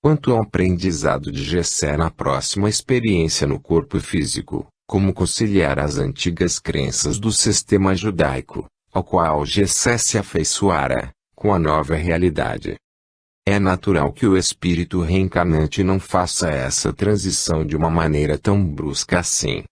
Quanto ao aprendizado de Jessé na próxima experiência no corpo físico, como conciliar as antigas crenças do sistema judaico, ao qual Jessé se afeiçoara, com a nova realidade. É natural que o espírito reencarnante não faça essa transição de uma maneira tão brusca assim.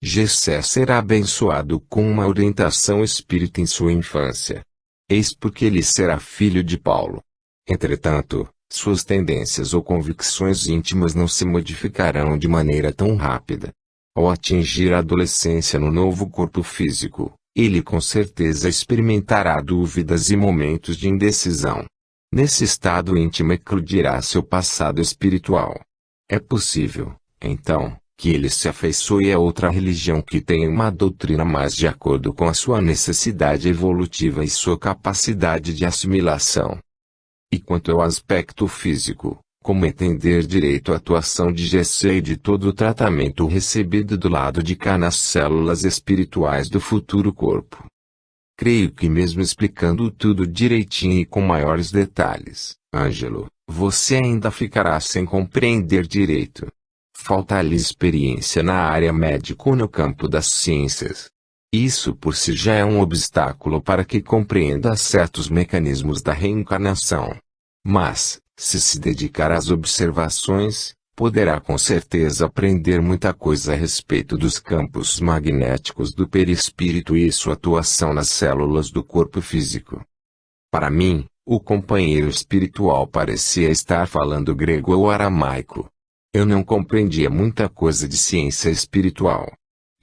Jessé será abençoado com uma orientação espírita em sua infância. Eis porque ele será filho de Paulo. Entretanto, suas tendências ou convicções íntimas não se modificarão de maneira tão rápida. Ao atingir a adolescência no novo corpo físico, ele com certeza experimentará dúvidas e momentos de indecisão. Nesse estado íntimo eclodirá seu passado espiritual. É possível, então, que ele se afeiçoe a outra religião que tenha uma doutrina mais de acordo com a sua necessidade evolutiva e sua capacidade de assimilação. E quanto ao aspecto físico, como entender direito a atuação de Jessé e de todo o tratamento recebido do lado de cá nas células espirituais do futuro corpo? Creio que mesmo explicando tudo direitinho e com maiores detalhes, Ângelo, você ainda ficará sem compreender direito. Falta-lhe experiência na área médica ou no campo das ciências. Isso por si já é um obstáculo para que compreenda certos mecanismos da reencarnação. Mas, se dedicar às observações, poderá com certeza aprender muita coisa a respeito dos campos magnéticos do perispírito e sua atuação nas células do corpo físico. Para mim, o companheiro espiritual parecia estar falando grego ou aramaico. Eu não compreendia muita coisa de ciência espiritual.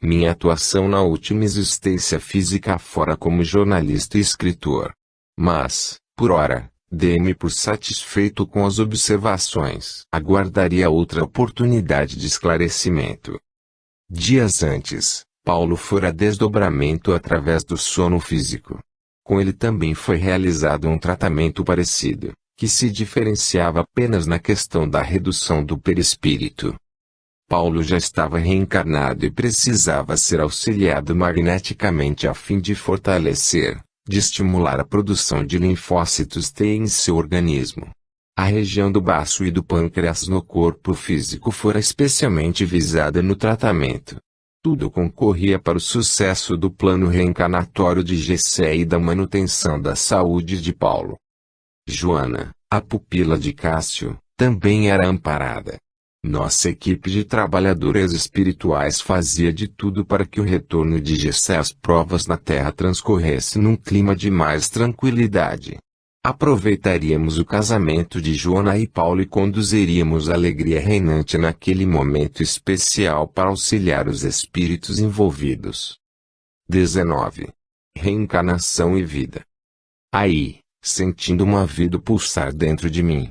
Minha atuação na última existência física fora como jornalista e escritor. Mas, por ora, dei-me por satisfeito com as observações. Aguardaria outra oportunidade de esclarecimento. Dias antes, Paulo fora desdobramento através do sono físico. Com ele também foi realizado um tratamento parecido, que se diferenciava apenas na questão da redução do perispírito. Paulo já estava reencarnado e precisava ser auxiliado magneticamente a fim de fortalecer, de estimular a produção de linfócitos T em seu organismo. A região do baço e do pâncreas no corpo físico fora especialmente visada no tratamento. Tudo concorria para o sucesso do plano reencarnatório de Jessé e da manutenção da saúde de Paulo. Joana, a pupila de Cássio, também era amparada. Nossa equipe de trabalhadoras espirituais fazia de tudo para que o retorno de Jessé às provas na Terra transcorresse num clima de mais tranquilidade. Aproveitaríamos o casamento de Joana e Paulo e conduziríamos a alegria reinante naquele momento especial para auxiliar os espíritos envolvidos. 19. Reencarnação e vida. Aí, sentindo uma vida pulsar dentro de mim,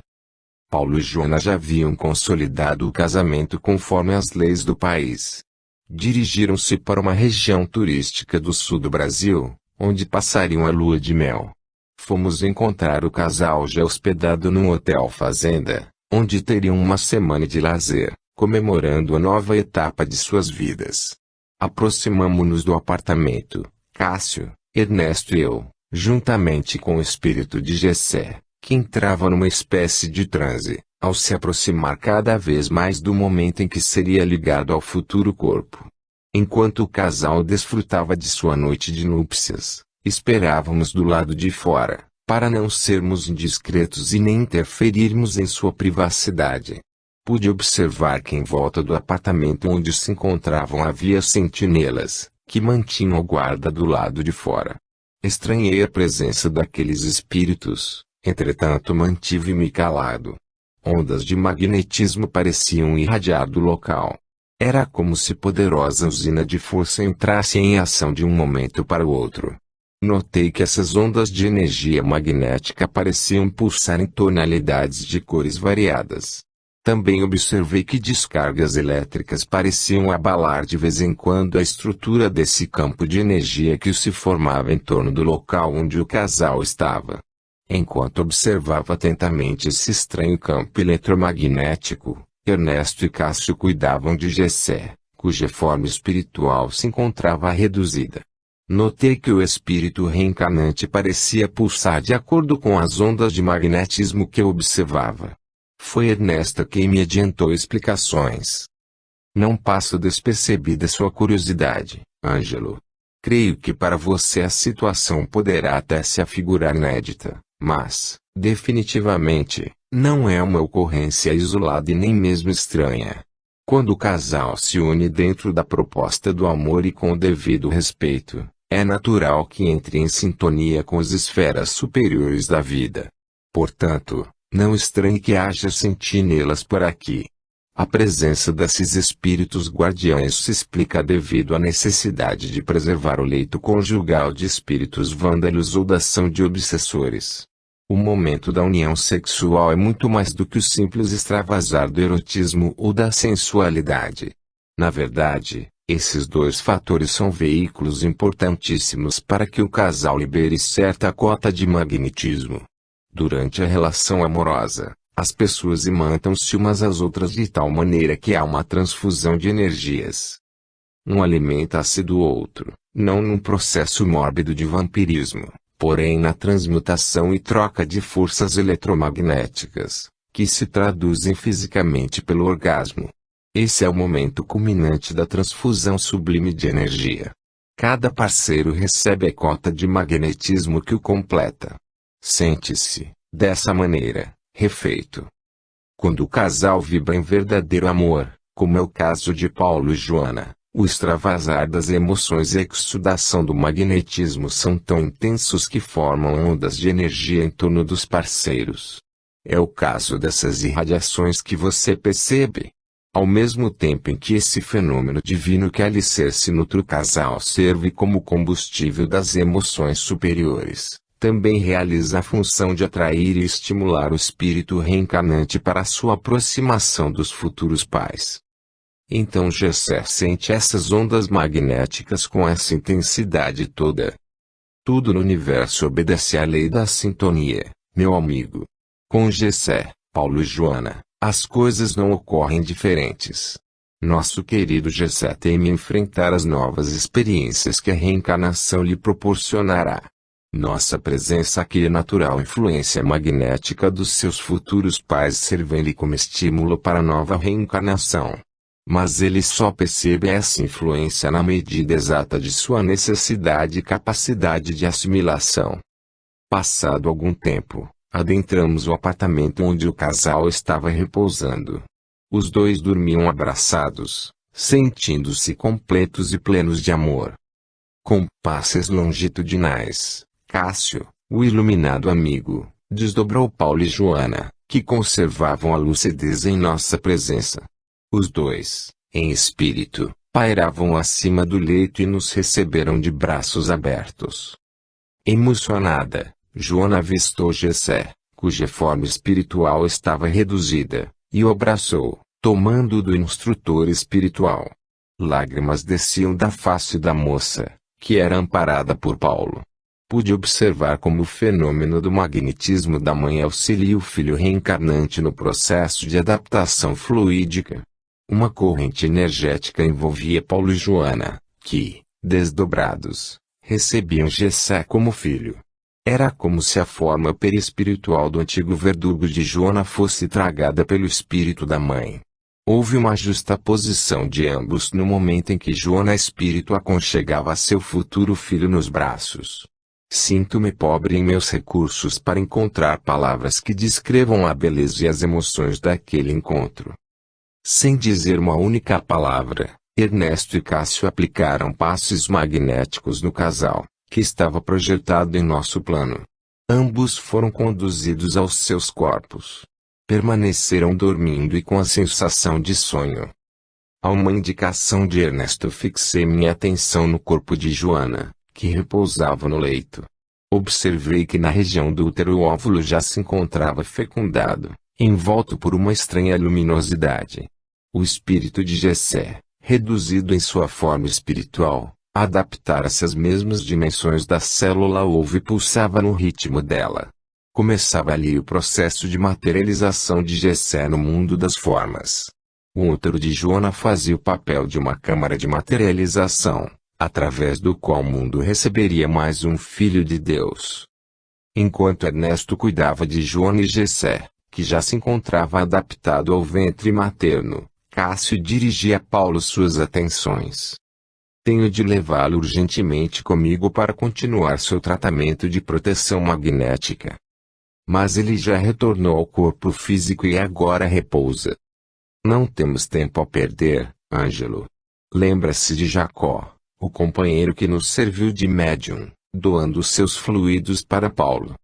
Paulo e Joana já haviam consolidado o casamento conforme as leis do país. Dirigiram-se para uma região turística do sul do Brasil, onde passariam a lua de mel. Fomos encontrar o casal já hospedado num hotel fazenda, onde teriam uma semana de lazer, comemorando a nova etapa de suas vidas. Aproximamo-nos do apartamento, Cássio, Ernesto e eu, juntamente com o espírito de Jessé, que entrava numa espécie de transe, ao se aproximar cada vez mais do momento em que seria ligado ao futuro corpo. Enquanto o casal desfrutava de sua noite de núpcias, esperávamos do lado de fora, para não sermos indiscretos e nem interferirmos em sua privacidade. Pude observar que em volta do apartamento onde se encontravam havia sentinelas, que mantinham a guarda do lado de fora. Estranhei a presença daqueles espíritos. Entretanto mantive-me calado. Ondas de magnetismo pareciam irradiar do local. Era como se poderosa usina de força entrasse em ação de um momento para o outro. Notei que essas ondas de energia magnética pareciam pulsar em tonalidades de cores variadas. Também observei que descargas elétricas pareciam abalar de vez em quando a estrutura desse campo de energia que se formava em torno do local onde o casal estava. Enquanto observava atentamente esse estranho campo eletromagnético, Ernesto e Cássio cuidavam de Jessé, cuja forma espiritual se encontrava reduzida. Notei que o espírito reencarnante parecia pulsar de acordo com as ondas de magnetismo que eu observava. Foi Ernesto quem me adiantou explicações. Não passo despercebida sua curiosidade, Ângelo. Creio que para você a situação poderá até se afigurar inédita, mas, definitivamente, não é uma ocorrência isolada e nem mesmo estranha. Quando o casal se une dentro da proposta do amor e com o devido respeito, é natural que entre em sintonia com as esferas superiores da vida. Portanto, não estranhe que haja sentinelas por aqui. A presença desses espíritos guardiães se explica devido à necessidade de preservar o leito conjugal de espíritos vândalos ou da ação de obsessores. O momento da união sexual é muito mais do que o simples extravasar do erotismo ou da sensualidade. Na verdade, esses dois fatores são veículos importantíssimos para que o casal libere certa cota de magnetismo. Durante a relação amorosa, as pessoas imantam-se umas às outras de tal maneira que há uma transfusão de energias. Um alimenta-se do outro, não num processo mórbido de vampirismo, porém na transmutação e troca de forças eletromagnéticas, que se traduzem fisicamente pelo orgasmo. Esse é o momento culminante da transfusão sublime de energia. Cada parceiro recebe a cota de magnetismo que o completa. Sente-se, dessa maneira, refeito. Quando o casal vibra em verdadeiro amor, como é o caso de Paulo e Joana, o extravasar das emoções e a exudação do magnetismo são tão intensos que formam ondas de energia em torno dos parceiros. É o caso dessas irradiações que você percebe. Ao mesmo tempo em que esse fenômeno divino que alicerce nutre o casal serve como combustível das emoções superiores, também realiza a função de atrair e estimular o espírito reencarnante para a sua aproximação dos futuros pais. Então Jessé sente essas ondas magnéticas com essa intensidade toda. Tudo no universo obedece à lei da sintonia, meu amigo. Com Jessé, Paulo e Joana, as coisas não ocorrem diferentes. Nosso querido Jessé teme enfrentar as novas experiências que a reencarnação lhe proporcionará. Nossa presença aqui é natural influência magnética dos seus futuros pais servem-lhe como estímulo para a nova reencarnação. Mas ele só percebe essa influência na medida exata de sua necessidade e capacidade de assimilação. Passado algum tempo, adentramos o apartamento onde o casal estava repousando. Os dois dormiam abraçados, sentindo-se completos e plenos de amor. Com passes longitudinais, Cássio, o iluminado amigo, desdobrou Paulo e Joana, que conservavam a lucidez em nossa presença. Os dois, em espírito, pairavam acima do leito e nos receberam de braços abertos. Emocionada, Joana avistou Jessé, cuja forma espiritual estava reduzida, e o abraçou, tomando-o do instrutor espiritual. Lágrimas desciam da face da moça, que era amparada por Paulo. Pude observar como o fenômeno do magnetismo da mãe auxilia o filho reencarnante no processo de adaptação fluídica. Uma corrente energética envolvia Paulo e Joana, que, desdobrados, recebiam Jessé como filho. Era como se a forma perispiritual do antigo verdugo de Joana fosse tragada pelo espírito da mãe. Houve uma justaposição de ambos no momento em que Joana espírito aconchegava seu futuro filho nos braços. Sinto-me pobre em meus recursos para encontrar palavras que descrevam a beleza e as emoções daquele encontro. Sem dizer uma única palavra, Ernesto e Cássio aplicaram passes magnéticos no casal, que estava projetado em nosso plano. Ambos foram conduzidos aos seus corpos. Permaneceram dormindo e com a sensação de sonho. A uma indicação de Ernesto fixei minha atenção no corpo de Joana, que repousava no leito. Observei que na região do útero o óvulo já se encontrava fecundado, envolto por uma estranha luminosidade. O espírito de Jessé, reduzido em sua forma espiritual, adaptara-se às mesmas dimensões da célula ouve e pulsava no ritmo dela. Começava ali o processo de materialização de Jessé no mundo das formas. O útero de Joana fazia o papel de uma câmara de materialização, através do qual o mundo receberia mais um filho de Deus. Enquanto Ernesto cuidava de Joana e Jessé, que já se encontrava adaptado ao ventre materno, Cássio dirigia a Paulo suas atenções. Tenho de levá-lo urgentemente comigo para continuar seu tratamento de proteção magnética. Mas ele já retornou ao corpo físico e agora repousa. Não temos tempo a perder, Ângelo. Lembra-se de Jacó, o companheiro que nos serviu de médium, doando seus fluidos para Paulo.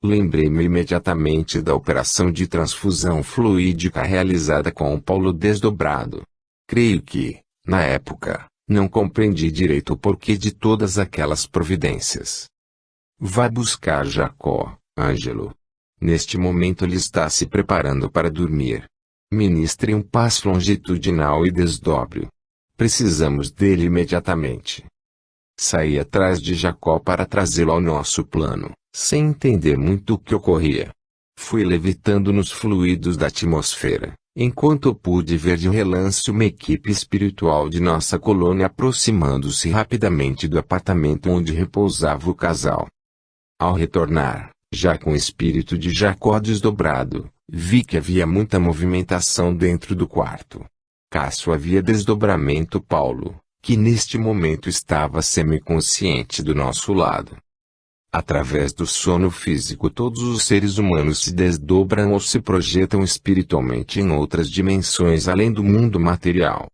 Lembrei-me imediatamente da operação de transfusão fluídica realizada com o Paulo desdobrado. Creio que, na época, não compreendi direito o porquê de todas aquelas providências. Vá buscar Jacó, Ângelo. Neste momento ele está se preparando para dormir. Ministre um passo longitudinal e desdobre-o. Precisamos dele imediatamente. Saí atrás de Jacó para trazê-lo ao nosso plano, sem entender muito o que ocorria. Fui levitando nos fluidos da atmosfera, enquanto pude ver de relance uma equipe espiritual de nossa colônia aproximando-se rapidamente do apartamento onde repousava o casal. Ao retornar, já com o espírito de Jacó desdobrado, vi que havia muita movimentação dentro do quarto. Cássio havia desdobramento Paulo, que neste momento estava semiconsciente do nosso lado. Através do sono físico todos os seres humanos se desdobram ou se projetam espiritualmente em outras dimensões além do mundo material.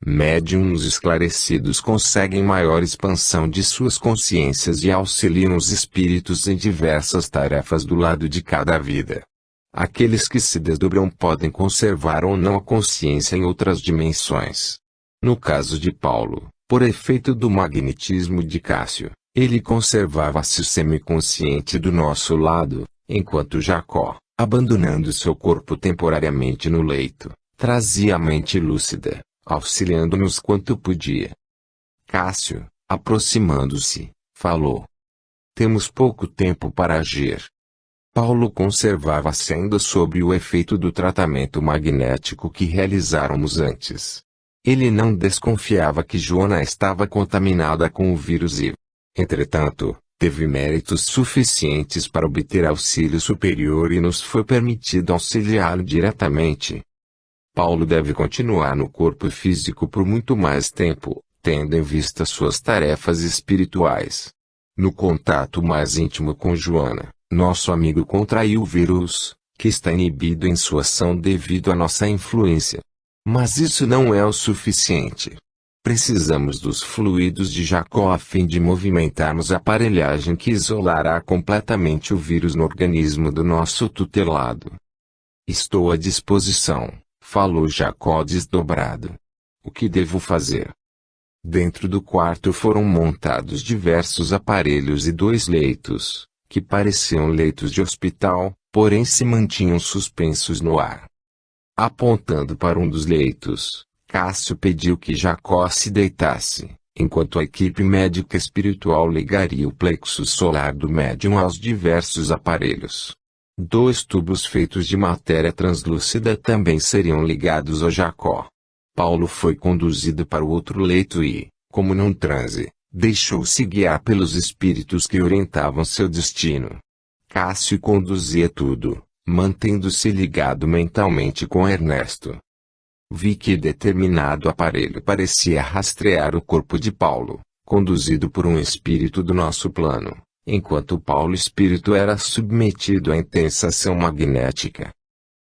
Médiuns esclarecidos conseguem maior expansão de suas consciências e auxiliam os espíritos em diversas tarefas do lado de cada vida. Aqueles que se desdobram podem conservar ou não a consciência em outras dimensões. No caso de Paulo, por efeito do magnetismo de Cássio, ele conservava-se semiconsciente do nosso lado, enquanto Jacó, abandonando seu corpo temporariamente no leito, trazia a mente lúcida, auxiliando-nos quanto podia. Cássio, aproximando-se, falou: Temos pouco tempo para agir. Paulo conservava-se ainda sob o efeito do tratamento magnético que realizáramos antes. Ele não desconfiava que Joana estava contaminada com o vírus e, entretanto, teve méritos suficientes para obter auxílio superior e nos foi permitido auxiliá-lo diretamente. Paulo deve continuar no corpo físico por muito mais tempo, tendo em vista suas tarefas espirituais. No contato mais íntimo com Joana, nosso amigo contraiu o vírus, que está inibido em sua ação devido à nossa influência. Mas isso não é o suficiente. Precisamos dos fluidos de Jacó a fim de movimentarmos a aparelhagem que isolará completamente o vírus no organismo do nosso tutelado. Estou à disposição, falou Jacó desdobrado. O que devo fazer? Dentro do quarto foram montados diversos aparelhos e 2 leitos, que pareciam leitos de hospital, porém se mantinham suspensos no ar. Apontando para um dos leitos, Cássio pediu que Jacó se deitasse, enquanto a equipe médica espiritual ligaria o plexo solar do médium aos diversos aparelhos. 2 tubos feitos de matéria translúcida também seriam ligados ao Jacó. Paulo foi conduzido para o outro leito e, como num transe, deixou-se guiar pelos espíritos que orientavam seu destino. Cássio conduzia tudo, mantendo-se ligado mentalmente com Ernesto. Vi que determinado aparelho parecia rastrear o corpo de Paulo, conduzido por um espírito do nosso plano, enquanto Paulo espírito era submetido à intensa ação magnética.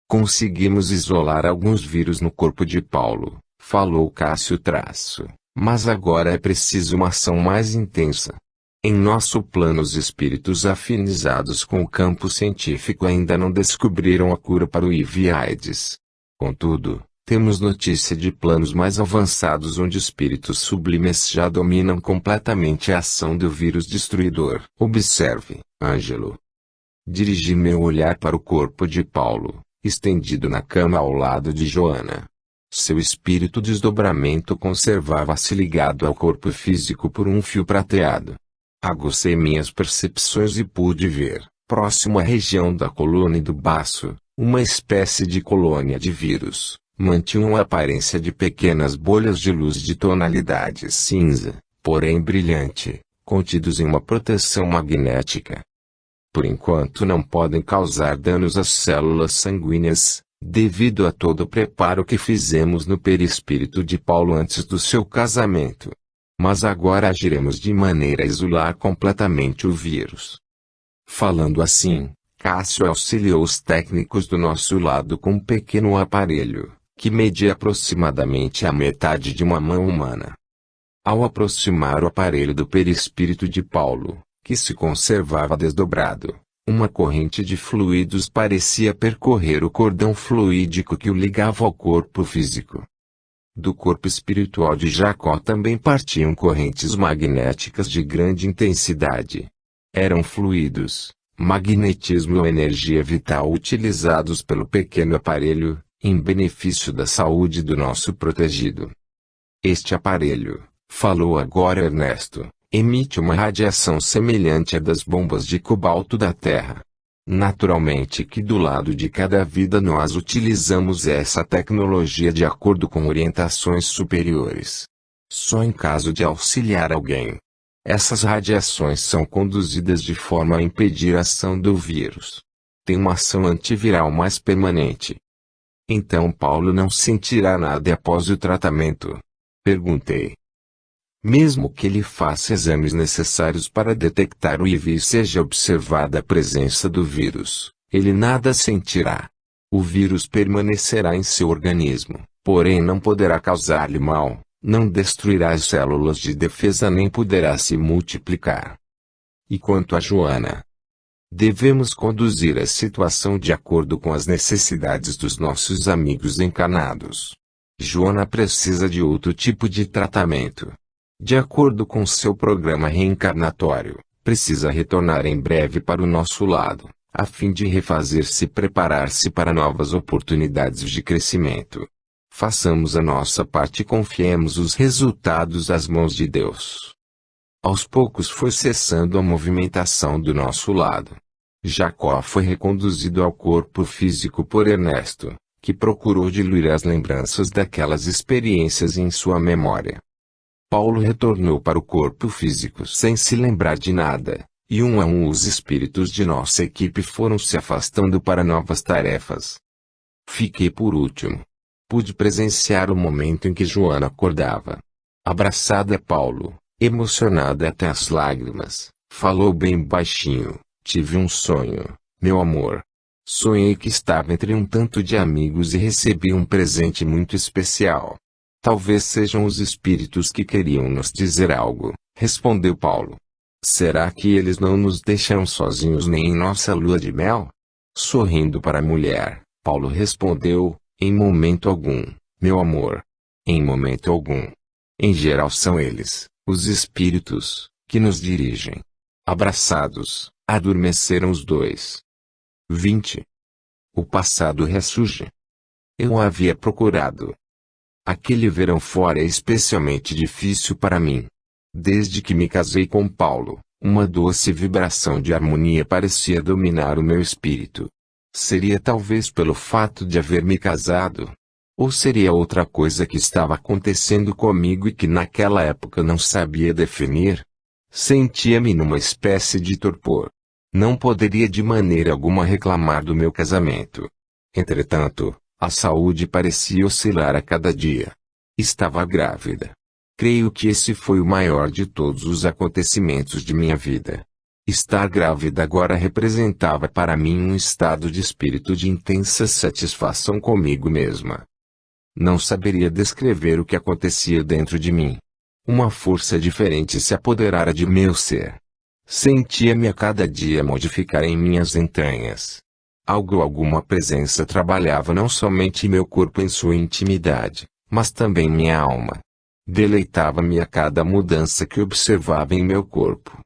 Conseguimos isolar alguns vírus no corpo de Paulo, falou Cássio traço, mas agora é preciso uma ação mais intensa. Em nosso plano os espíritos afinizados com o campo científico ainda não descobriram a cura para o HIV/AIDS. Contudo, temos notícia de planos mais avançados onde espíritos sublimes já dominam completamente a ação do vírus destruidor. Observe, Ângelo. Dirigi meu olhar para o corpo de Paulo, estendido na cama ao lado de Joana. Seu espírito desdobramento conservava-se ligado ao corpo físico por um fio prateado. Agucei minhas percepções e pude ver, próximo à região da coluna e do baço, uma espécie de colônia de vírus. Mantinham a aparência de pequenas bolhas de luz de tonalidade cinza, porém brilhante, contidos em uma proteção magnética. Por enquanto não podem causar danos às células sanguíneas, devido a todo o preparo que fizemos no perispírito de Paulo antes do seu casamento. Mas agora agiremos de maneira a isolar completamente o vírus. Falando assim, Cássio auxiliou os técnicos do nosso lado com um pequeno aparelho, que media aproximadamente a metade de uma mão humana. Ao aproximar o aparelho do perispírito de Paulo, que se conservava desdobrado, uma corrente de fluidos parecia percorrer o cordão fluídico que o ligava ao corpo físico. Do corpo espiritual de Jacó também partiam correntes magnéticas de grande intensidade. Eram fluidos, magnetismo ou energia vital utilizados pelo pequeno aparelho, em benefício da saúde do nosso protegido. Este aparelho, falou agora Ernesto, emite uma radiação semelhante à das bombas de cobalto da Terra. Naturalmente que do lado de cada vida nós utilizamos essa tecnologia de acordo com orientações superiores. Só em caso de auxiliar alguém, essas radiações são conduzidas de forma a impedir a ação do vírus. Tem uma ação antiviral mais permanente. Então Paulo não sentirá nada após o tratamento? Perguntei. Mesmo que ele faça exames necessários para detectar o HIV e seja observada a presença do vírus, ele nada sentirá. O vírus permanecerá em seu organismo, porém não poderá causar-lhe mal, não destruirá as células de defesa nem poderá se multiplicar. E quanto a Joana? Devemos conduzir a situação de acordo com as necessidades dos nossos amigos encarnados. Joana precisa de outro tipo de tratamento. De acordo com seu programa reencarnatório, precisa retornar em breve para o nosso lado, a fim de refazer-se e preparar-se para novas oportunidades de crescimento. Façamos a nossa parte e confiemos os resultados às mãos de Deus. Aos poucos foi cessando a movimentação do nosso lado. Jacó foi reconduzido ao corpo físico por Ernesto, que procurou diluir as lembranças daquelas experiências em sua memória. Paulo retornou para o corpo físico sem se lembrar de nada, e um a um os espíritos de nossa equipe foram se afastando para novas tarefas. Fiquei por último. Pude presenciar o momento em que Joana acordava. Abraçada a Paulo, emocionada até as lágrimas, falou bem baixinho: tive um sonho, meu amor. Sonhei que estava entre um tanto de amigos e recebi um presente muito especial. Talvez sejam os espíritos que queriam nos dizer algo, respondeu Paulo. Será que eles não nos deixam sozinhos nem em nossa lua de mel? Sorrindo para a mulher, Paulo respondeu: em momento algum, meu amor. Em momento algum. Em geral são eles, os espíritos, que nos dirigem. Abraçados, adormeceram os dois. 20. O passado ressurge. Eu o havia procurado. Aquele verão fora é especialmente difícil para mim. Desde que me casei com Paulo, uma doce vibração de harmonia parecia dominar o meu espírito. Seria talvez pelo fato de haver me casado? Ou seria outra coisa que estava acontecendo comigo e que naquela época não sabia definir? Sentia-me numa espécie de torpor. Não poderia de maneira alguma reclamar do meu casamento. Entretanto, a saúde parecia oscilar a cada dia. Estava grávida. Creio que esse foi o maior de todos os acontecimentos de minha vida. Estar grávida agora representava para mim um estado de espírito de intensa satisfação comigo mesma. Não saberia descrever o que acontecia dentro de mim. Uma força diferente se apoderara de meu ser. Sentia-me a cada dia modificar em minhas entranhas. Alguma presença trabalhava não somente meu corpo em sua intimidade, mas também minha alma. Deleitava-me a cada mudança que observava em meu corpo.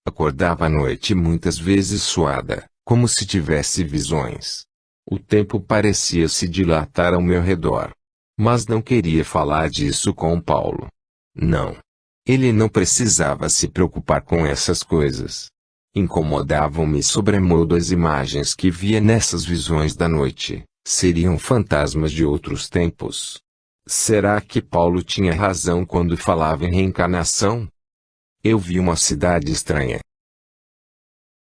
Acordava à noite muitas vezes suada, como se tivesse visões. O tempo parecia se dilatar ao meu redor. Mas não queria falar disso com Paulo. Não. Ele não precisava se preocupar com essas coisas. Incomodavam-me sobremodo as imagens que via nessas visões da noite. Seriam fantasmas de outros tempos. Será que Paulo tinha razão quando falava em reencarnação? Eu vi uma cidade estranha,